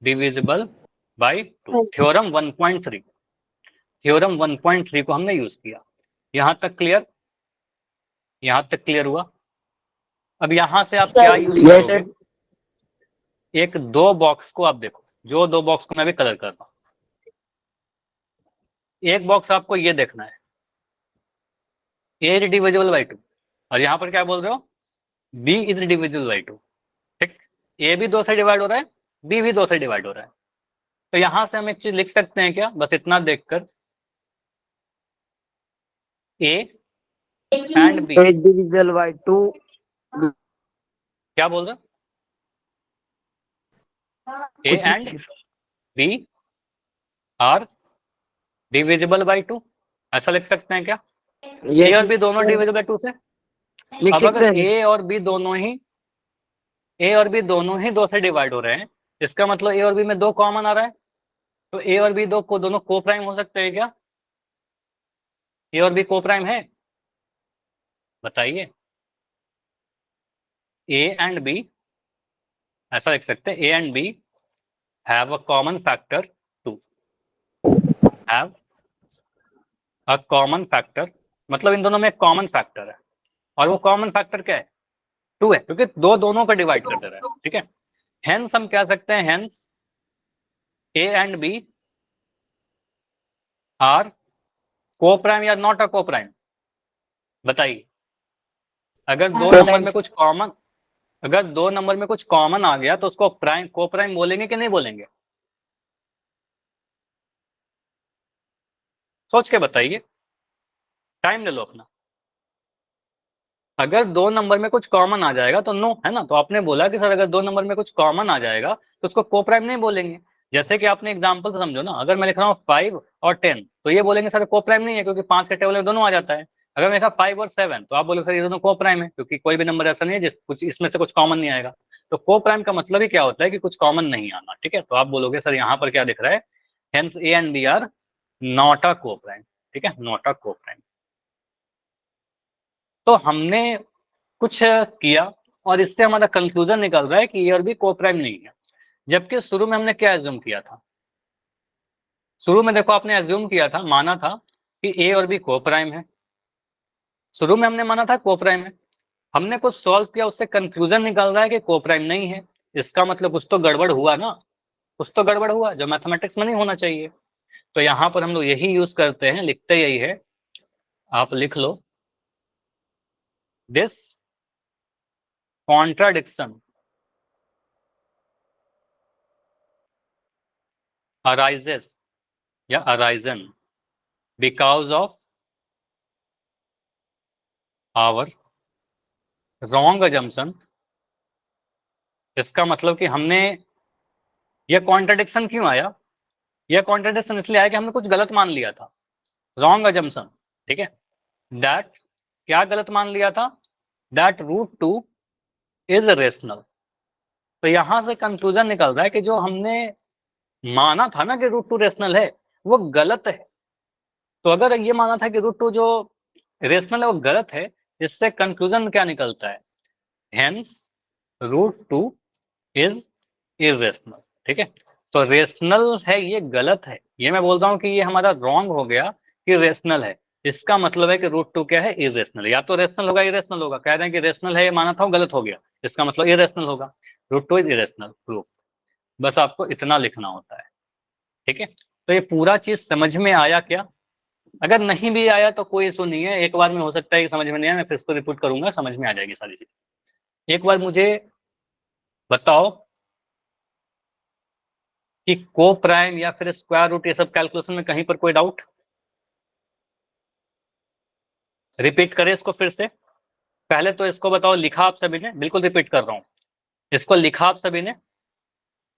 divisible by 2। Theorem 1.3, theorem 1.3 को हमने यूज किया। यहां तक क्लियर? यहां तक क्लियर हुआ? अब यहां से आप क्या यूज करोगे? एक दो बॉक्स को आप देखो, जो दो बॉक्स को मैं भी कलर कर रहा हूं। एक बॉक्स आपको ये देखना है, ए इज डिविजिबल बाई 2, और यहां पर क्या बोल रहे हो? B is divisible by 2। ठीक, ए भी 2 से डिवाइड हो रहा है, बी भी 2 से डिवाइड हो रहा है। तो यहां से हम एक चीज लिख सकते हैं क्या, बस इतना देखकर, A and B. A divisible by 2. क्या बोल रहे? A and B are divisible by 2, ऐसा लिख सकते हैं क्या? ए और बी दोनों डिविजिबल बाई 2 से। लिख अब सकते अगर हैं। ए और बी दोनों ही, ए और बी दोनों ही 2 से डिवाइड हो रहे हैं, इसका मतलब ए और बी में 2 कॉमन आ रहा है। तो ए और बी दो को दोनों को प्राइम हो सकते हैं क्या? ए और बी को प्राइम है? बताइए। ए एंड बी, ऐसा लिख सकते हैं, A and B have a common factor 2, have a common factor, मतलब इन दोनों में एक कॉमन फैक्टर है, और वो कॉमन फैक्टर क्या है? 2 है, क्योंकि दो दोनों को डिवाइड कर दे रहा है। ठीक है, हेंस हम कह सकते हैं, hence A and B are coprime या नॉट अ को प्राइम? बताइए। अगर दो नंबर में कुछ कॉमन, अगर दो नंबर में कुछ कॉमन आ गया तो उसको प्राइम, को प्राइम बोलेंगे कि नहीं बोलेंगे? सोच के बताइए, टाइम ले लो अपना। अगर दो नंबर में कुछ कॉमन आ जाएगा तो नो, है ना? तो आपने बोला कि सर अगर दो नंबर में कुछ कॉमन आ जाएगा तो उसको को प्राइम नहीं बोलेंगे। जैसे कि आपने एग्जांपल से समझो ना, अगर मैं लिख रहा हूँ 5 और 10, तो ये बोलेंगे सर को प्राइम नहीं है, क्योंकि 5 के टेबल में दोनों आ जाता है। अगर मैं लिखा 5 और 7, तो आप बोलोगे सर ये दोनों को प्राइम है, क्योंकि कोई भी नंबर ऐसा नहीं है जिस कुछ इसमें से कुछ कॉमन नहीं आएगा। तो को प्राइम का मतलब ही क्या होता है कि कुछ कॉमन नहीं आना। ठीक है, तो आप बोलोगे सर यहाँ पर क्या दिख रहा है, hence A and B are not a coprime. ठीक है, नॉट अ को प्राइम। तो हमने कुछ किया और इससे हमारा कंक्लूजन निकल रहा है कि ए और बी को प्राइम नहीं है। जबकि शुरू में हमने क्या एज्यूम किया था? शुरू में देखो, आपने एज्यूम किया था, माना था कि ए और बी को प्राइम है। शुरू में हमने माना था को प्राइम है, हमने कुछ सॉल्व किया, उससे कंक्लूजन निकल रहा है कि को प्राइम नहीं है। इसका मतलब कुछ तो गड़बड़ हुआ ना, कुछ तो गड़बड़ हुआ जो मैथमेटिक्स में नहीं होना चाहिए। तो यहां पर हम लोग यही यूज करते हैं, लिखते यही है, आप लिख लो, दिस कॉन्ट्राडिक्शन arises या arisen because of our wrong assumption। इसका मतलब कि हमने, यह कॉन्ट्राडिक्शन क्यों आया? यह कॉन्ट्राडिक्शन इसलिए आया कि हमने कुछ गलत मान लिया था, रॉन्ग assumption। ठीक है, दैट, क्या गलत मान लिया था? That root 2 is rational. तो यहां से कंक्लूजन निकल रहा है कि जो हमने माना था ना कि रूट 2 रेशनल है, वो गलत है। तो अगर ये माना था कि रूट 2 जो रेशनल है वो गलत है, इससे कंक्लूजन क्या निकलता है? Hence root 2 is irrational. ठीक है, तो रेशनल है ये गलत है, ये मैं बोल रहा हूं कि ये हमारा रॉन्ग हो गया कि रेशनल है। इसका मतलब है कि रूट 2 क्या है? इरेशनल। या तो रेशनल होगा, इरेशनल होगा। कह रहे हैं कि रेशनल है, ये माना था, वो गलत हो गया, इसका मतलब इरेशनल होगा। Root 2 is irrational, proof. बस आपको इतना लिखना होता है। ठीक है, तो ये पूरा चीज समझ में आया क्या? अगर नहीं भी आया तो कोई इशू नहीं है, एक बार में हो सकता है कि समझ में नहीं आया, मैं फिर इसको रिपीट करूंगा, समझ में आ जाएगी सारी चीज। एक बार मुझे बताओ कि को प्राइम या फिर स्क्वायर रूट, ये सब कैलकुलेशन में कहीं पर कोई डाउट? रिपीट करें इसको फिर से? पहले तो इसको बताओ, लिखा आप सभी ने? बिल्कुल रिपीट कर रहा हूं, इसको लिखा आप सभी ने?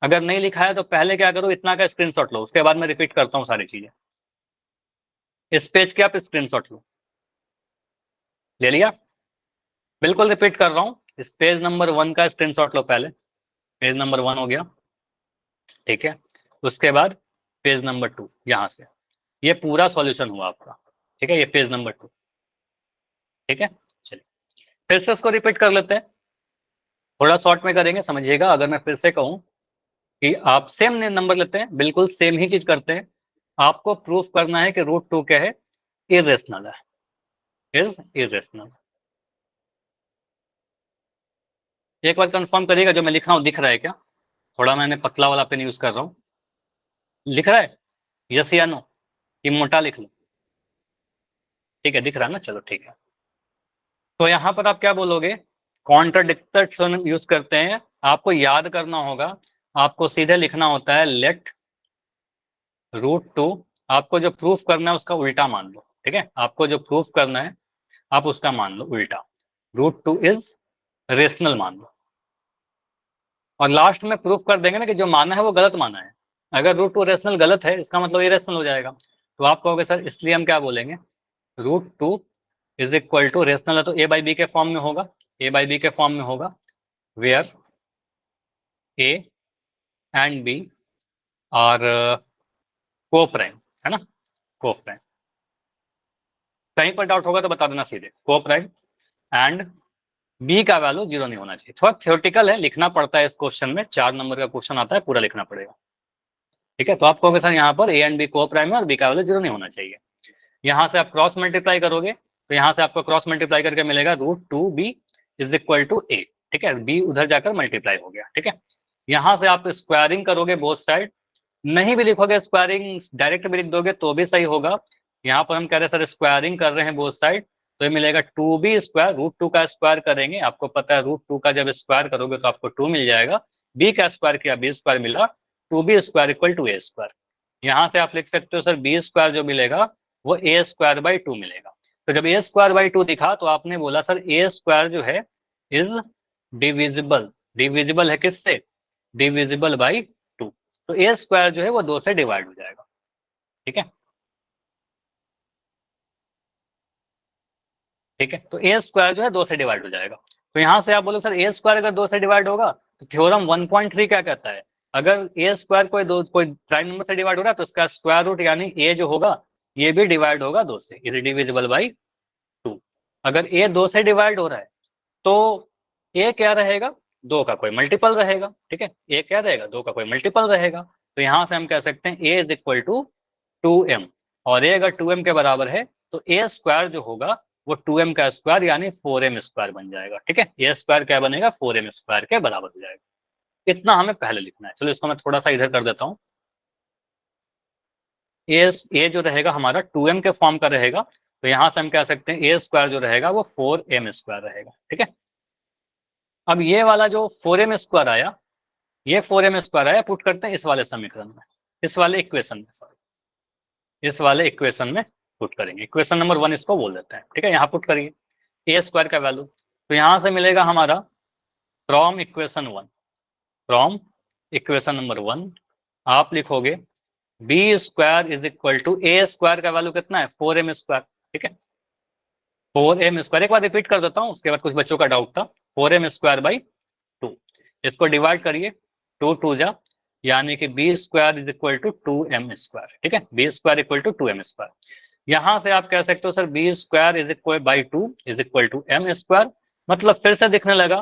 अगर नहीं लिखा है तो पहले क्या करो, इतना का स्क्रीनशॉट लो, उसके बाद मैं रिपीट करता हूं सारी चीजें। इस पेज के आप स्क्रीनशॉट लो। ले लिया? बिल्कुल रिपीट कर रहा हूं, इस पेज नंबर 1 का स्क्रीनशॉट लो पहले। पेज नंबर 1 हो गया, ठीक है। उसके बाद पेज नंबर 2, यहां से ये पूरा सॉल्यूशन हुआ आपका। ठीक है, ये पेज नंबर 2। ठीक है, चलिए फिर से इसको रिपीट कर लेते हैं, थोड़ा शॉर्ट में करेंगे, समझिएगा। अगर मैं फिर से कहूं कि आप सेम नंबर लेते हैं, बिल्कुल सेम ही चीज करते हैं, आपको प्रूफ करना है कि √2 क्या है, इरेशनल है, इज इरेशनल। एक बार कंफर्म करिएगा जो मैं लिख रहा हूँ दिख रहा है क्या? थोड़ा मैंने पतला वाला पेन यूज कर रहा हूँ, लिख रहा है यस या नो, कि मोटा लिख लो? ठीक है, दिख रहा है ना, चलो ठीक है। तो यहाँ पर आप क्या बोलोगे, कॉन्ट्राडिक्टर यूज करते हैं, आपको याद करना होगा, आपको सीधे लिखना होता है लेट √2, आपको जो प्रूफ करना है उसका उल्टा मान लो, ठीक है, आपको जो प्रूफ करना है आप उसका मान लो उल्टा, √2 इज रेशनल मान लो, और लास्ट में प्रूफ कर देंगे ना कि जो माना है वो गलत माना है। अगर √2 रेशनल गलत है, इसका मतलब ये रेशनल हो जाएगा, तो आप कहोगे सर इसलिए हम क्या बोलेंगे, √2 इज इक्वल टू रेशनल है तो a बाई बी के फॉर्म में होगा, a बाई बी के फॉर्म में होगा, where a and b are coprime, है ना, को प्राइम। कहीं पर डाउट होगा तो बता देना सीधे, को प्राइम एंड बी का वैल्यू 0 नहीं होना चाहिए। थोड़ा थ्योरेटिकल है, लिखना पड़ता है इस क्वेश्चन में, 4 नंबर का क्वेश्चन आता है, पूरा लिखना पड़ेगा, ठीक है। तो आप कहोगे सर यहाँ पर a एंड b को प्राइम है और b का वैल्यू 0 नहीं होना चाहिए। यहाँ से आप क्रॉस मल्टीप्लाई करोगे तो यहाँ से आपको क्रॉस मल्टीप्लाई करके मिलेगा √2b is equal to a, ठीक है, b उधर जाकर मल्टीप्लाई हो गया, ठीक है। यहाँ से आप स्क्वायरिंग करोगे बोथ साइड, नहीं भी लिखोगे स्क्वायरिंग, डायरेक्ट भी लिख दोगे तो भी सही होगा। यहाँ पर हम कह रहे हैं सर स्क्वायरिंग कर रहे हैं बोथ साइड, तो ये मिलेगा 2b स्क्वायर, √2 का स्क्वायर करेंगे, आपको पता है √2 का जब स्क्वायर करोगे तो आपको 2 मिल जाएगा, b का स्क्वायर किया b स्क्वायर मिला, 2b square equal to a square. यहाँ से आप लिख सकते हो सर b स्क्वायर जो मिलेगा वो a स्क्वायर बाई 2 मिलेगा। तो जब a स्क्वायर बाई 2 दिखा तो आपने बोला सर a स्क्वायर जो है इज डिविजिबल, डिविजिबल है किससे, डिविजिबल बाई 2, तो a स्क्वायर जो है वो 2 से डिवाइड हो जाएगा, ठीक है, ठीक है। तो a स्क्वायर जो है 2 से डिवाइड हो जाएगा। तो यहाँ से आप बोलो सर a स्क्वायर अगर 2 से डिवाइड होगा तो थ्योरम 1.3 क्या कहता है, अगर a स्क्वायर कोई प्राइम नंबर से डिवाइड हो रहा है तो उसका स्क्वायर रूट यानी a जो होगा ये भी डिवाइड होगा 2 से, इज डिविजिबल बाई 2। अगर a 2 से डिवाइड हो रहा है तो a क्या रहेगा, 2 का कोई मल्टीपल रहेगा, ठीक है, a क्या रहेगा, 2 का कोई मल्टीपल रहेगा। तो यहाँ से हम कह सकते हैं a is equal to 2m, और a अगर 2m के बराबर है तो a स्क्वायर जो होगा वो 2m का स्क्वायर यानी 4m स्क्वायर बन जाएगा, ठीक है, a स्क्वायर क्या बनेगा, 4m स्क्वायर के बराबर हो जाएगा। इतना हमें पहले लिखना है, चलो इसको मैं थोड़ा सा इधर कर देता हूँ। a जो रहेगा हमारा 2m के फॉर्म का रहेगा, तो यहाँ से हम कह सकते हैं a स्क्वायर जो रहेगा वो 4m स्क्वायर रहेगा, ठीक है। अब ये वाला जो 4m स्क्वायर आया, ये 4m स्क्वायर आया, पुट करते हैं इस वाले समीकरण में, इस वाले इक्वेशन में, सॉरी इस वाले इक्वेशन में पुट करेंगे, इक्वेशन नंबर 1 इसको बोल देते हैं, ठीक है। यहाँ पुट करिए a स्क्वायर का वैल्यू, तो यहाँ से मिलेगा हमारा from equation 1, from equation number 1 आप लिखोगे b square is equal to a square का वैल्यू कितना है, 4m स्क्वायर, ठीक है, 4m स्क्वायर। एक बार रिपीट कर देता हूँ, उसके बाद कुछ बच्चों का डाउट था, 4m स्क्वायर बाई 2, इसको डिवाइड करिए, 2 2 जा, यानी कि b square is equal to 2m square, ठीक है, b square equal to 2m square. यहाँ से आप कह सकते हो sir b square is equal by 2 is equal to m square, मतलब फिर से दिखने लगा,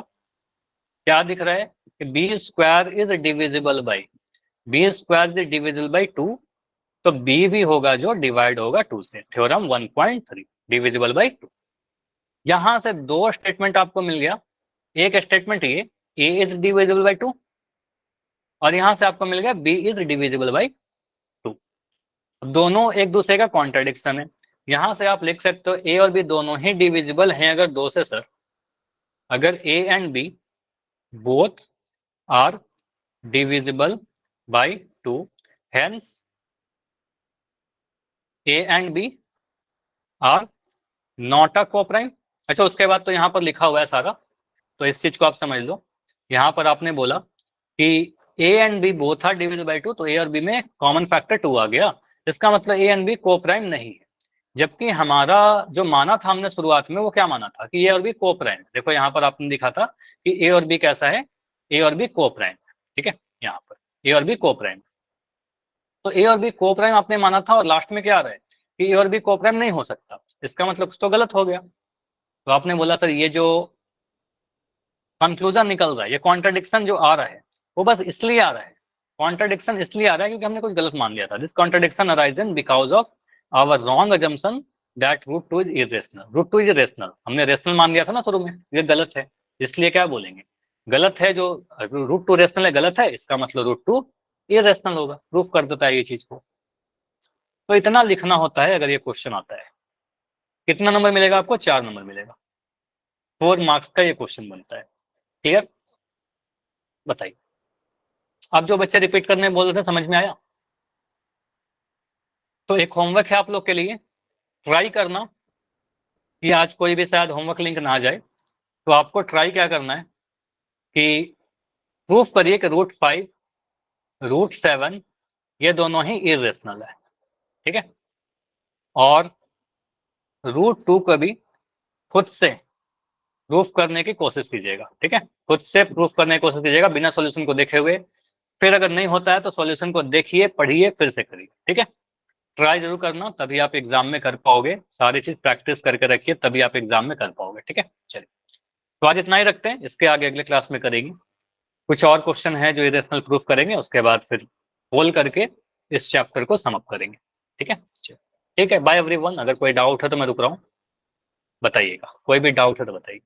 क्या दिख रहा है कि b square is divisible by, b square is divisible by 2, तो b भी होगा जो डिवाइड होगा 2 से, थ्योरम 1.3 डिविजिबल बाई 2। यहां से 2 स्टेटमेंट आपको मिल गया, एक स्टेटमेंट ये a इज डिविजिबल बाई 2, और यहां से आपको मिल गया b इज डिविजिबल बाई 2। दोनों एक दूसरे का कॉन्ट्रडिक्शन है, यहां से आप लिख सकते हो a और b दोनों ही डिविजिबल हैं अगर 2 से सर, अगर a and b both are divisible by 2, hence a and b are not a coprime. अच्छा उसके बाद तो यहाँ पर लिखा हुआ है सारा, तो इस चीज को आप समझ लो, यहाँ पर आपने बोला कि a and b both are divisible by 2, तो a और b में कॉमन फैक्टर 2 आ गया, इसका मतलब a एंड b कोप्राइम नहीं है। जबकि हमारा जो माना था हमने शुरुआत में वो क्या माना था कि a और b कोप्राइम, देखो यहाँ पर आपने लिखा था कि a और b कैसा है, a और b कोप्राइम, ठीक है, यहाँ पर a और b कोप्राइम, तो a और b कोप्राइम आपने माना था, और लास्ट में क्या आ रहा है कि a और b कोप्राइम नहीं हो सकता, इसका मतलब कुछ तो गलत हो गया। तो आपने बोला सर ये जो कंक्लूजन निकल रहा है, ये कॉन्ट्रडिक्शन जो आ रहा है वो बस इसलिए आ रहा है कॉन्ट्रडिक्शन इसलिए आ रहा है क्योंकि हमने कुछ गलत मान लिया था। This contradiction arisen because of our wrong assumption that root two is irrational. Root two is rational, हमने रेशनल मान लिया था ना शुरू में, ये गलत है, इसलिए क्या बोलेंगे, गलत है, जो रूट टू रेशनल है गलत है, इसका मतलब रूट टू इरेशनल होगा। प्रूफ कर देता है ये चीज को। तो इतना लिखना होता है अगर ये क्वेश्चन आता है। कितना नंबर मिलेगा आपको? 4 नंबर मिलेगा। 4 मार्क्स का ये क्वेश्चन बनता है। क्लियर? बताइए। अब जो बच्चे रिपीट करने बोल रहे थे, समझ में आया? तो एक होमवर्क है आप लोग के लिए, ट्राई करना कि आज कोई भी शायद होमवर्क लिंक ना आ जाए, तो आपको ट्राई क्या करना है कि प्रूफ करिए कि √5 √7 ये दोनों ही इरेशनल है। ठीक है? और √2 को भी खुद से प्रूफ करने की कोशिश कीजिएगा। ठीक है? खुद से प्रूफ करने की कोशिश कीजिएगा बिना सॉल्यूशन को देखे हुए। फिर अगर नहीं होता है तो सॉल्यूशन को देखिए, पढ़िए, फिर से करिए। ठीक है? ट्राई जरूर करना, तभी आप एग्जाम में कर पाओगे। सारी चीज प्रैक्टिस करके रखिए, तभी आप एग्जाम में कर पाओगे। ठीक है? चलिए, तो आज इतना ही रखते हैं, इसके आगे अगले क्लास में करेंगे। कुछ और क्वेश्चन है जो इरेशनल प्रूफ करेंगे, उसके बाद फिर होल करके इस चैप्टर को समाप्त करेंगे। ठीक है? चलिए, ठीक है, बाय एवरीवन। अगर कोई डाउट है तो मैं रुक रहा हूँ, बताइएगा। कोई भी डाउट है तो बताइए।